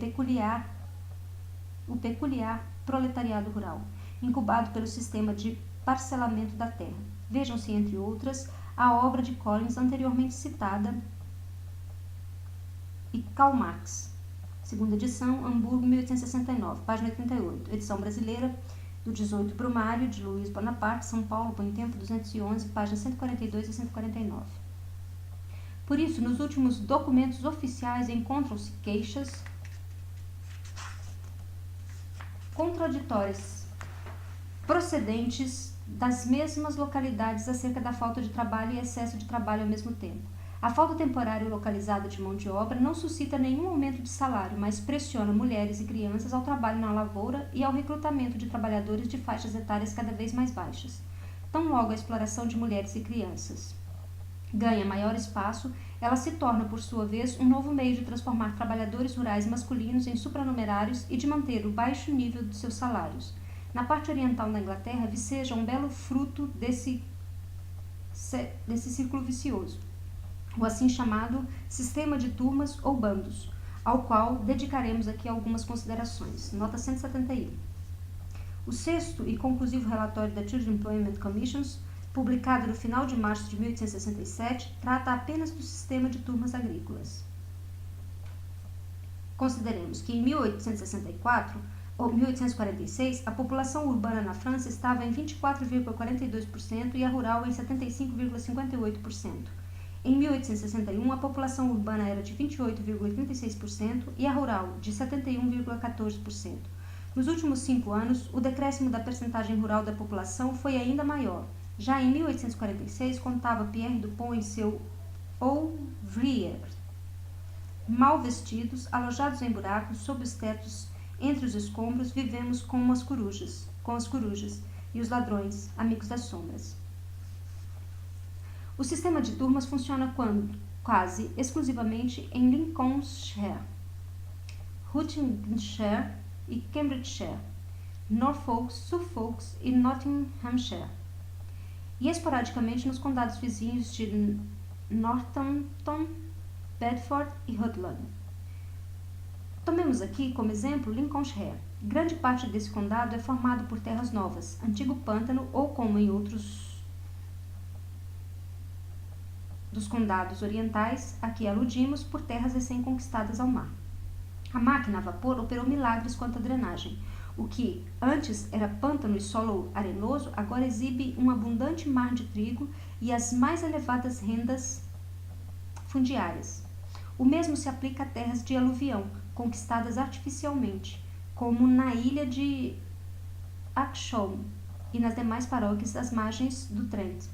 o peculiar proletariado rural, incubado pelo sistema de parcelamento da terra. Vejam-se, entre outras, a obra de Collins anteriormente citada e Karl Marx, segunda edição, Hamburgo, 1869, página 88, edição brasileira do 18 Brumário, de Luiz Bonaparte, São Paulo, Bom Tempo, 211, páginas 142 e 149. Por isso, nos últimos documentos oficiais encontram-se queixas contraditórias procedentes das mesmas localidades acerca da falta de trabalho e excesso de trabalho ao mesmo tempo. A falta temporária localizada de mão de obra não suscita nenhum aumento de salário, mas pressiona mulheres e crianças ao trabalho na lavoura e ao recrutamento de trabalhadores de faixas etárias cada vez mais baixas. Tão logo a exploração de mulheres e crianças ganha maior espaço, ela se torna, por sua vez, um novo meio de transformar trabalhadores rurais masculinos em supranumerários e de manter o baixo nível de seus salários. Na parte oriental da Inglaterra, viceja um belo fruto desse círculo vicioso, o assim chamado sistema de turmas ou bandos, ao qual dedicaremos aqui algumas considerações. Nota 171. O sexto e conclusivo relatório da Children Employment Commissions, publicado no final de março de 1867, trata apenas do sistema de turmas agrícolas. Consideremos que em 1864 ou 1846, a população urbana na França estava em 24,42% e a rural em 75,58%. Em 1861, a população urbana era de 28,36% e a rural de 71,14%. Nos últimos 5 anos, o decréscimo da percentagem rural da população foi ainda maior. Já em 1846, contava Pierre Dupont em seu ouvrier. Mal vestidos, alojados em buracos, sob os tetos, entre os escombros, vivemos com as corujas, e os ladrões, amigos das sombras. O sistema de turmas funciona quase exclusivamente em Lincolnshire, Nottinghamshire e Cambridgeshire, Norfolk, Suffolk e Nottinghamshire, e esporadicamente nos condados vizinhos de Northampton, Bedford e Rutland. Tomemos aqui como exemplo Lincolnshire. Grande parte desse condado é formado por terras novas, antigo pântano ou, como em outros dos condados orientais, aqui aludimos, por terras recém-conquistadas ao mar. A máquina a vapor operou milagres quanto à drenagem. O que antes era pântano e solo arenoso, agora exibe um abundante mar de trigo e as mais elevadas rendas fundiárias. O mesmo se aplica a terras de aluvião, conquistadas artificialmente, como na ilha de Axholme e nas demais paróquias das margens do Trent.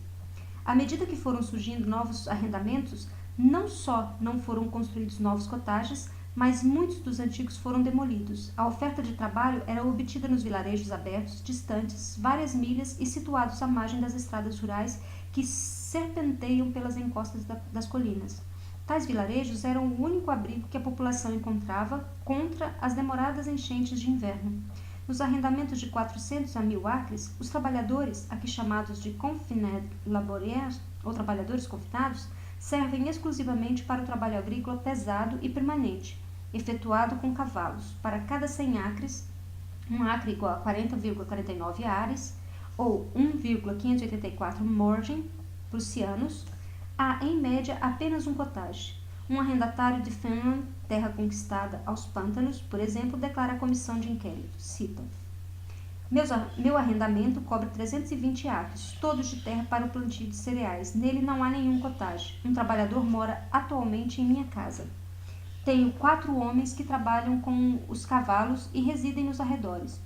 À medida que foram surgindo novos arrendamentos, não só não foram construídos novos cottages, mas muitos dos antigos foram demolidos. A oferta de trabalho era obtida nos vilarejos abertos, distantes, várias milhas e situados à margem das estradas rurais que serpenteiam pelas encostas das colinas. Tais vilarejos eram o único abrigo que a população encontrava contra as demoradas enchentes de inverno. Nos arrendamentos de 400 a 1.000 acres, os trabalhadores, aqui chamados de confinés labouriers, ou trabalhadores confinados, servem exclusivamente para o trabalho agrícola pesado e permanente, efetuado com cavalos. Para cada 100 acres, um acre igual a 40,49 ares, ou 1,584 morgen prussianos, há, em média, apenas um cottage. Um arrendatário de Finland, terra conquistada aos pântanos, por exemplo, declara a comissão de inquérito. Cita: Meu arrendamento cobre 320 acres, todos de terra para o plantio de cereais. Nele não há nenhum cottage. Um trabalhador mora atualmente em minha casa. Tenho 4 homens que trabalham com os cavalos e residem nos arredores.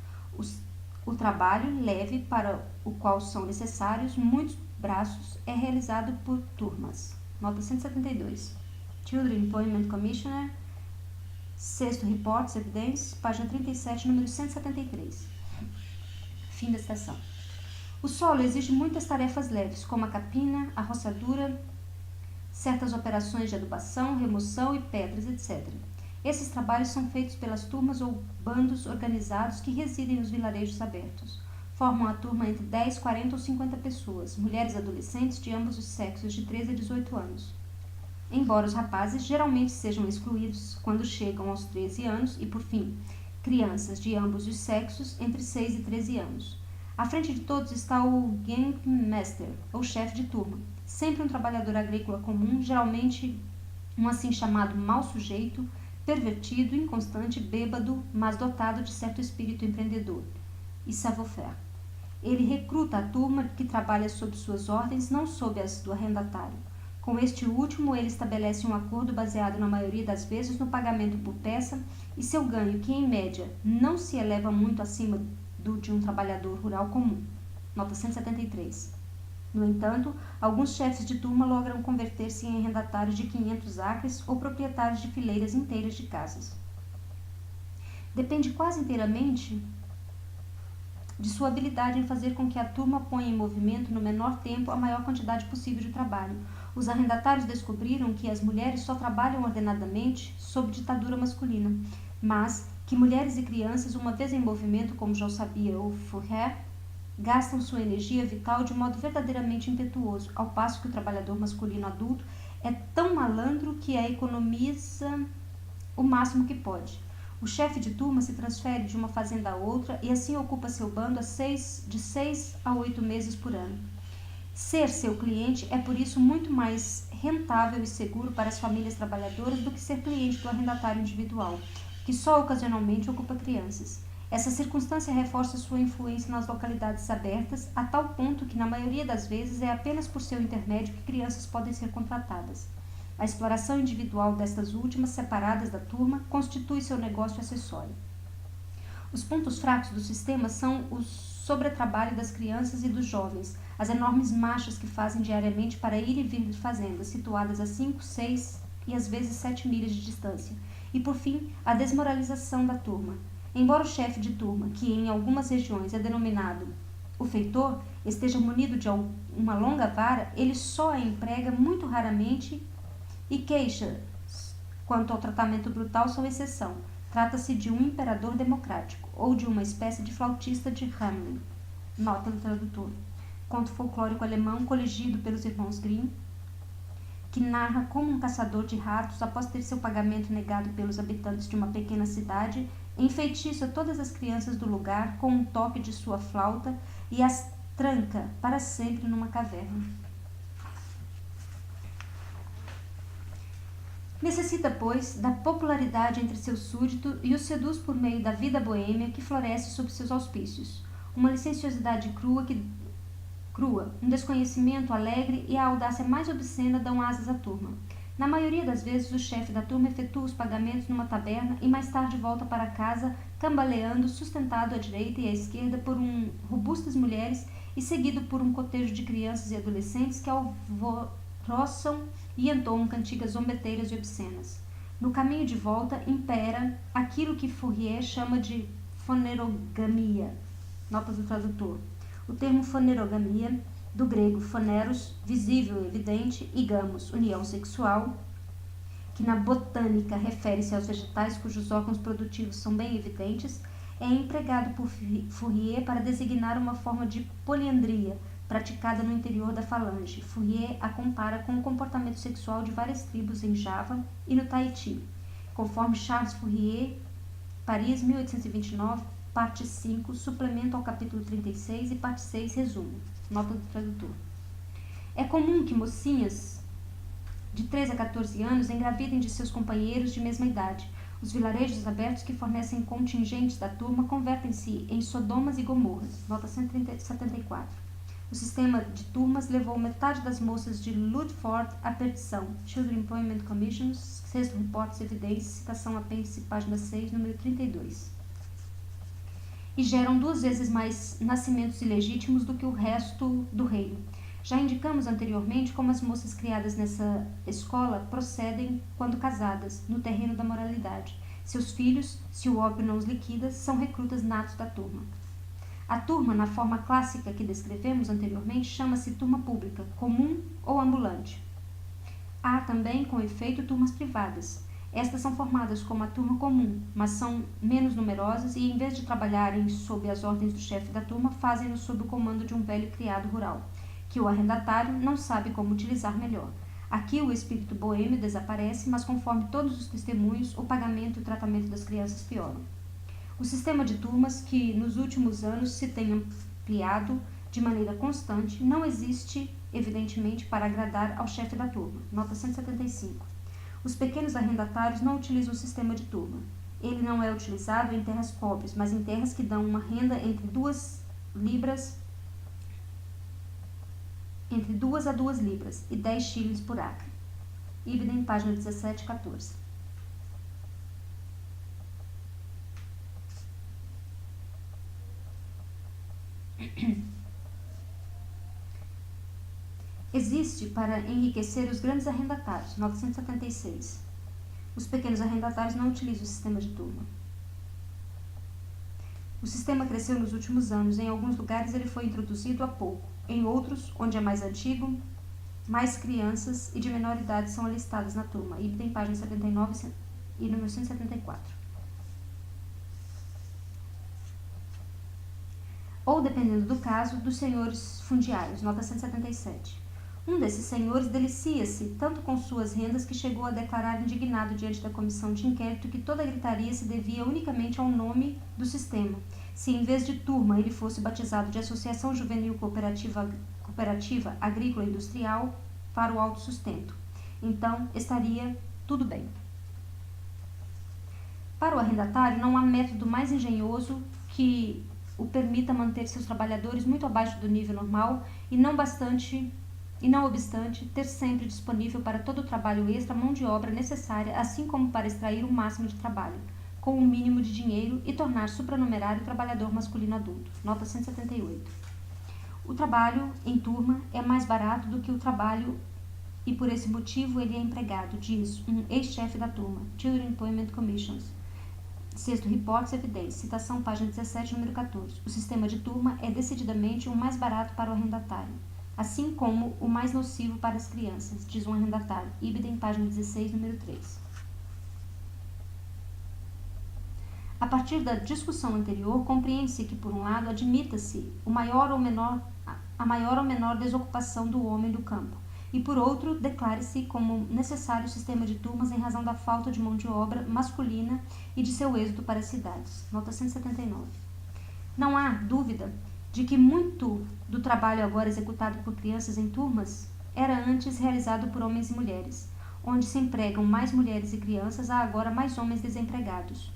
O trabalho leve para o qual são necessários muitos braços é realizado por turmas. Nota 172. Children Employment Commissioner, 6º Reports Evidence, página 37, número 173. Fim da citação. O solo exige muitas tarefas leves, como a capina, a roçadura, certas operações de adubação, remoção e pedras, etc. Esses trabalhos são feitos pelas turmas ou bandos organizados que residem nos vilarejos abertos. Formam a turma entre 10, 40 ou 50 pessoas, mulheres adolescentes de ambos os sexos, de 13 a 18 anos. Embora os rapazes geralmente sejam excluídos quando chegam aos 13 anos e, por fim, crianças de ambos os sexos entre 6 e 13 anos. À frente de todos está o Gangmaster, ou chefe de turma, sempre um trabalhador agrícola comum, geralmente um assim chamado mau sujeito, pervertido, inconstante, bêbado, mas dotado de certo espírito empreendedor e savoir-faire. Ele recruta a turma que trabalha sob suas ordens, não sob as do arrendatário. Com este último, ele estabelece um acordo baseado na maioria das vezes no pagamento por peça e seu ganho, que em média não se eleva muito acima do de um trabalhador rural comum. Nota 173. No entanto, alguns chefes de turma logram converter-se em arrendatários de 500 acres ou proprietários de fileiras inteiras de casas. Depende quase inteiramente de sua habilidade em fazer com que a turma ponha em movimento no menor tempo a maior quantidade possível de trabalho. Os arrendatários descobriram que as mulheres só trabalham ordenadamente sob ditadura masculina, mas que mulheres e crianças, uma vez em movimento, como já o sabia o Fourier, gastam sua energia vital de modo verdadeiramente impetuoso, ao passo que o trabalhador masculino adulto é tão malandro que a economiza o máximo que pode. O chefe de turma se transfere de uma fazenda a outra e assim ocupa seu bando de 6 a 8 meses por ano. Ser seu cliente é por isso muito mais rentável e seguro para as famílias trabalhadoras do que ser cliente do arrendatário individual, que só ocasionalmente ocupa crianças. Essa circunstância reforça sua influência nas localidades abertas, a tal ponto que, na maioria das vezes, é apenas por seu intermédio que crianças podem ser contratadas. A exploração individual destas últimas, separadas da turma, constitui seu negócio acessório. Os pontos fracos do sistema são o sobretrabalho das crianças e dos jovens, as enormes marchas que fazem diariamente para ir e vir de fazendas, situadas a 5, 6 e às vezes 7 milhas de distância, e, por fim, a desmoralização da turma. Embora o chefe de turma, que em algumas regiões é denominado o feitor, esteja munido de uma longa vara, ele só a emprega muito raramente e queixas quanto ao tratamento brutal são exceção. Trata-se de um imperador democrático, ou de uma espécie de flautista de Hamelin. Nota do tradutor. Conto folclórico alemão coligido pelos irmãos Grimm, que narra como um caçador de ratos, após ter seu pagamento negado pelos habitantes de uma pequena cidade, enfeitiça todas as crianças do lugar com um toque de sua flauta e as tranca para sempre numa caverna. Necessita, pois, da popularidade entre seus súditos e os seduz por meio da vida boêmia que floresce sob seus auspícios. Uma licenciosidade crua, um desconhecimento alegre e a audácia mais obscena dão asas à turma. Na maioria das vezes, o chefe da turma efetua os pagamentos numa taberna e mais tarde volta para casa, cambaleando, sustentado à direita e à esquerda por robustas mulheres e seguido por um cotejo de crianças e adolescentes que alvoroçam e entoam cantigas zombeteiras e obscenas. No caminho de volta, impera aquilo que Fourier chama de fonerogamia. Nota do tradutor. O termo fonerogamia, do grego foneros, visível e evidente, e gamos, união sexual, que na botânica refere-se aos vegetais cujos órgãos produtivos são bem evidentes, é empregado por Fourier para designar uma forma de poliandria praticada no interior da falange. Fourier a compara com o comportamento sexual de várias tribos em Java e no Tahiti, conforme Charles Fourier, Paris, 1829, parte 5, suplemento ao capítulo 36 e parte 6, resumo. Nota do tradutor. É comum que mocinhas de 13 a 14 anos engravidem de seus companheiros de mesma idade. Os vilarejos abertos que fornecem contingentes da turma convertem-se em Sodomas e Gomorras. Nota 174. O sistema de turmas levou metade das moças de Ludford à perdição. Children Employment Commission, sexto Reportes Evidências, citação apêndice, página 6, número 32. E geram 2 vezes mais nascimentos ilegítimos do que o resto do reino. Já indicamos anteriormente como as moças criadas nessa escola procedem quando casadas, no terreno da moralidade. Seus filhos, se o ópio não os liquida, são recrutas natos da turma. A turma, na forma clássica que descrevemos anteriormente, chama-se turma pública, comum ou ambulante. Há também, com efeito, turmas privadas. Estas são formadas como a turma comum, mas são menos numerosas e, em vez de trabalharem sob as ordens do chefe da turma, fazem-no sob o comando de um velho criado rural, que o arrendatário não sabe como utilizar melhor. Aqui o espírito boêmio desaparece, mas conforme todos os testemunhos, o pagamento e o tratamento das crianças pioram. O sistema de turmas, que nos últimos anos se tem ampliado de maneira constante, não existe, evidentemente, para agradar ao chefe da turma. Nota 175. Os pequenos arrendatários não utilizam o sistema de turma. Ele não é utilizado em terras pobres, mas em terras que dão uma renda entre 2 a 2 libras e 10 shillings por acre. Ibidem, página 17 e 14. Existe para enriquecer os grandes arrendatários. 976. Os pequenos arrendatários não utilizam o sistema de turma. O sistema cresceu nos últimos anos. Em alguns lugares ele foi introduzido há pouco. Em outros, onde é mais antigo, mais crianças e de menor idade são alistadas na turma. Ibidem, página 79 e número 174. Ou, dependendo do caso, dos senhores fundiários. Nota 177. Um desses senhores delicia-se tanto com suas rendas que chegou a declarar indignado diante da comissão de inquérito que toda a gritaria se devia unicamente ao nome do sistema. Se em vez de turma ele fosse batizado de Associação Juvenil Cooperativa Agrícola e Industrial para o autossustento, então estaria tudo bem. Para o arrendatário não há método mais engenhoso que o permita manter seus trabalhadores muito abaixo do nível normal e não obstante, ter sempre disponível para todo o trabalho extra a mão de obra necessária, assim como para extrair o máximo de trabalho, com o mínimo de dinheiro e tornar supranumerário o trabalhador masculino adulto. Nota 178. O trabalho em turma é mais barato do que o trabalho e por esse motivo ele é empregado, diz um ex-chefe da turma, Children Employment Commissions. Sexto Reportes Evidências, citação página 17, número 14. O sistema de turma é decididamente o mais barato para o arrendatário, assim como o mais nocivo para as crianças, diz um arrendatário. Ibidem, página 16, número 3. A partir da discussão anterior, compreende-se que, por um lado, admita-se a maior ou menor desocupação do homem do campo, e, por outro, declare-se como necessário o sistema de turmas em razão da falta de mão de obra masculina e de seu êxodo para as cidades. Nota 179. Não há dúvida de que muito do trabalho agora executado por crianças em turmas era antes realizado por homens e mulheres. Onde se empregam mais mulheres e crianças, há agora mais homens desempregados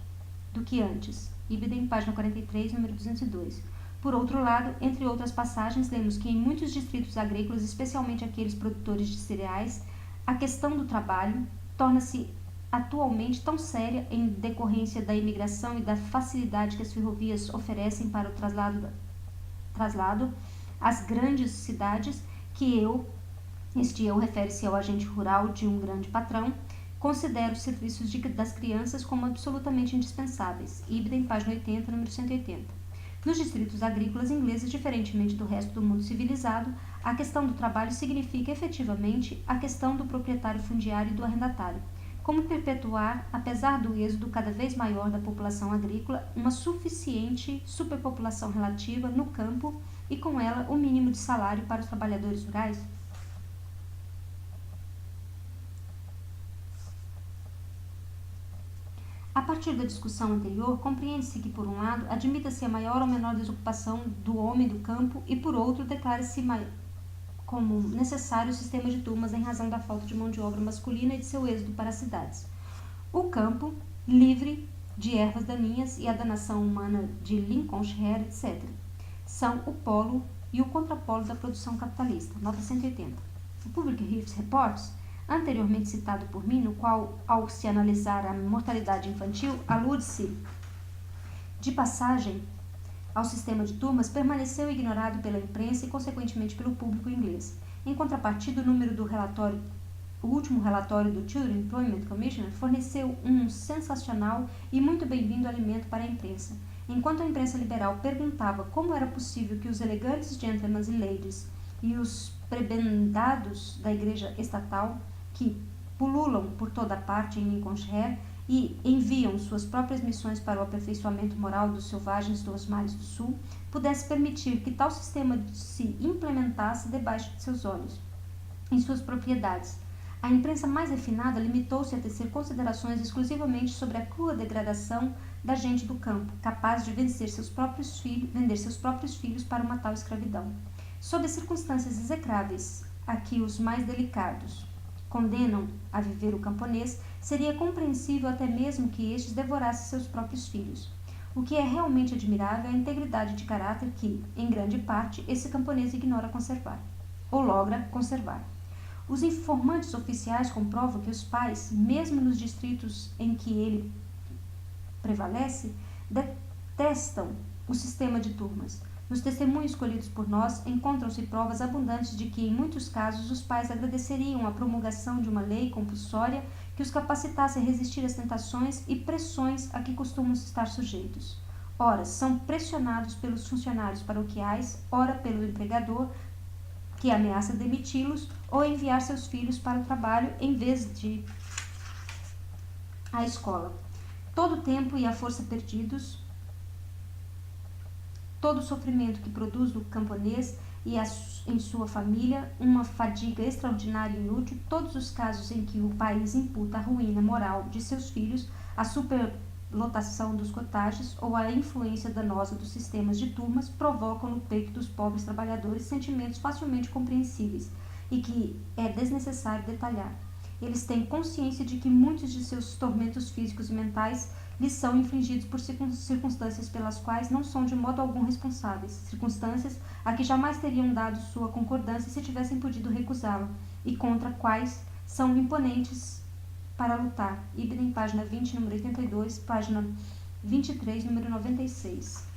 do que antes. Ibidem, página 43, número 202. Por outro lado, entre outras passagens, lemos que em muitos distritos agrícolas, especialmente aqueles produtores de cereais, a questão do trabalho torna-se atualmente tão séria em decorrência da imigração e da facilidade que as ferrovias oferecem para o traslado às grandes cidades, que este eu refere-se ao agente rural de um grande patrão, considero os serviços das crianças como absolutamente indispensáveis. Ibidem, página 80, número 180. Nos distritos agrícolas ingleses, diferentemente do resto do mundo civilizado, a questão do trabalho significa efetivamente a questão do proprietário fundiário e do arrendatário. Como perpetuar, apesar do êxodo cada vez maior da população agrícola, uma suficiente superpopulação relativa no campo e, com ela, o mínimo de salário para os trabalhadores rurais? A partir da discussão anterior, compreende-se que, por um lado, admita-se a maior ou menor desocupação do homem do campo e, por outro, declare-se como necessário o sistema de turmas em razão da falta de mão de obra masculina e de seu êxodo para as cidades. O campo livre de ervas daninhas e a danação humana de Lincolnshire, etc. São o polo e o contrapolo da produção capitalista. Nota 180. O Public Health Reports, anteriormente citado por mim, no qual, ao se analisar a mortalidade infantil, alude-se de passagem ao sistema de turmas, permaneceu ignorado pela imprensa e, consequentemente, pelo público inglês. Em contrapartida, o último relatório do Children Employment Commission forneceu um sensacional e muito bem-vindo alimento para a imprensa. Enquanto a imprensa liberal perguntava como era possível que os elegantes gentlemen e ladies e os prebendados da igreja estatal, que pululam por toda parte em Lincolnshire e enviam suas próprias missões para o aperfeiçoamento moral dos selvagens dos mares do sul, pudesse permitir que tal sistema se implementasse debaixo de seus olhos, em suas propriedades. A imprensa mais refinada limitou-se a tecer considerações exclusivamente sobre a crua degradação da gente do campo, capaz de vender seus próprios filhos para uma tal escravidão. Sob as circunstâncias execráveis a que os mais delicados condenam a viver o camponês, seria compreensível até mesmo que estes devorassem seus próprios filhos. O que é realmente admirável é a integridade de caráter que, em grande parte, esse camponês ignora conservar, ou logra conservar. Os informantes oficiais comprovam que os pais, mesmo nos distritos em que ele prevalece, detestam o sistema de turmas. Nos testemunhos escolhidos por nós, encontram-se provas abundantes de que, em muitos casos, os pais agradeceriam a promulgação de uma lei compulsória que os capacitasse a resistir às tentações e pressões a que costumam estar sujeitos. Ora, são pressionados pelos funcionários paroquiais, ora pelo empregador, que ameaça demiti-los ou enviar seus filhos para o trabalho em vez de à escola. Todo o tempo e a força perdidos, todo o sofrimento que produz no camponês e em sua família, uma fadiga extraordinária e inútil, todos os casos em que o país imputa a ruína moral de seus filhos, a superlotação dos cottages ou a influência danosa dos sistemas de turmas, provocam no peito dos pobres trabalhadores sentimentos facilmente compreensíveis e que é desnecessário detalhar. Eles têm consciência de que muitos de seus tormentos físicos e mentais lhes são infligidos por circunstâncias pelas quais não são de modo algum responsáveis, circunstâncias a que jamais teriam dado sua concordância se tivessem podido recusá-la, e contra quais são imponentes para lutar. Ibidem, página 20, número 82, página 23, número 96.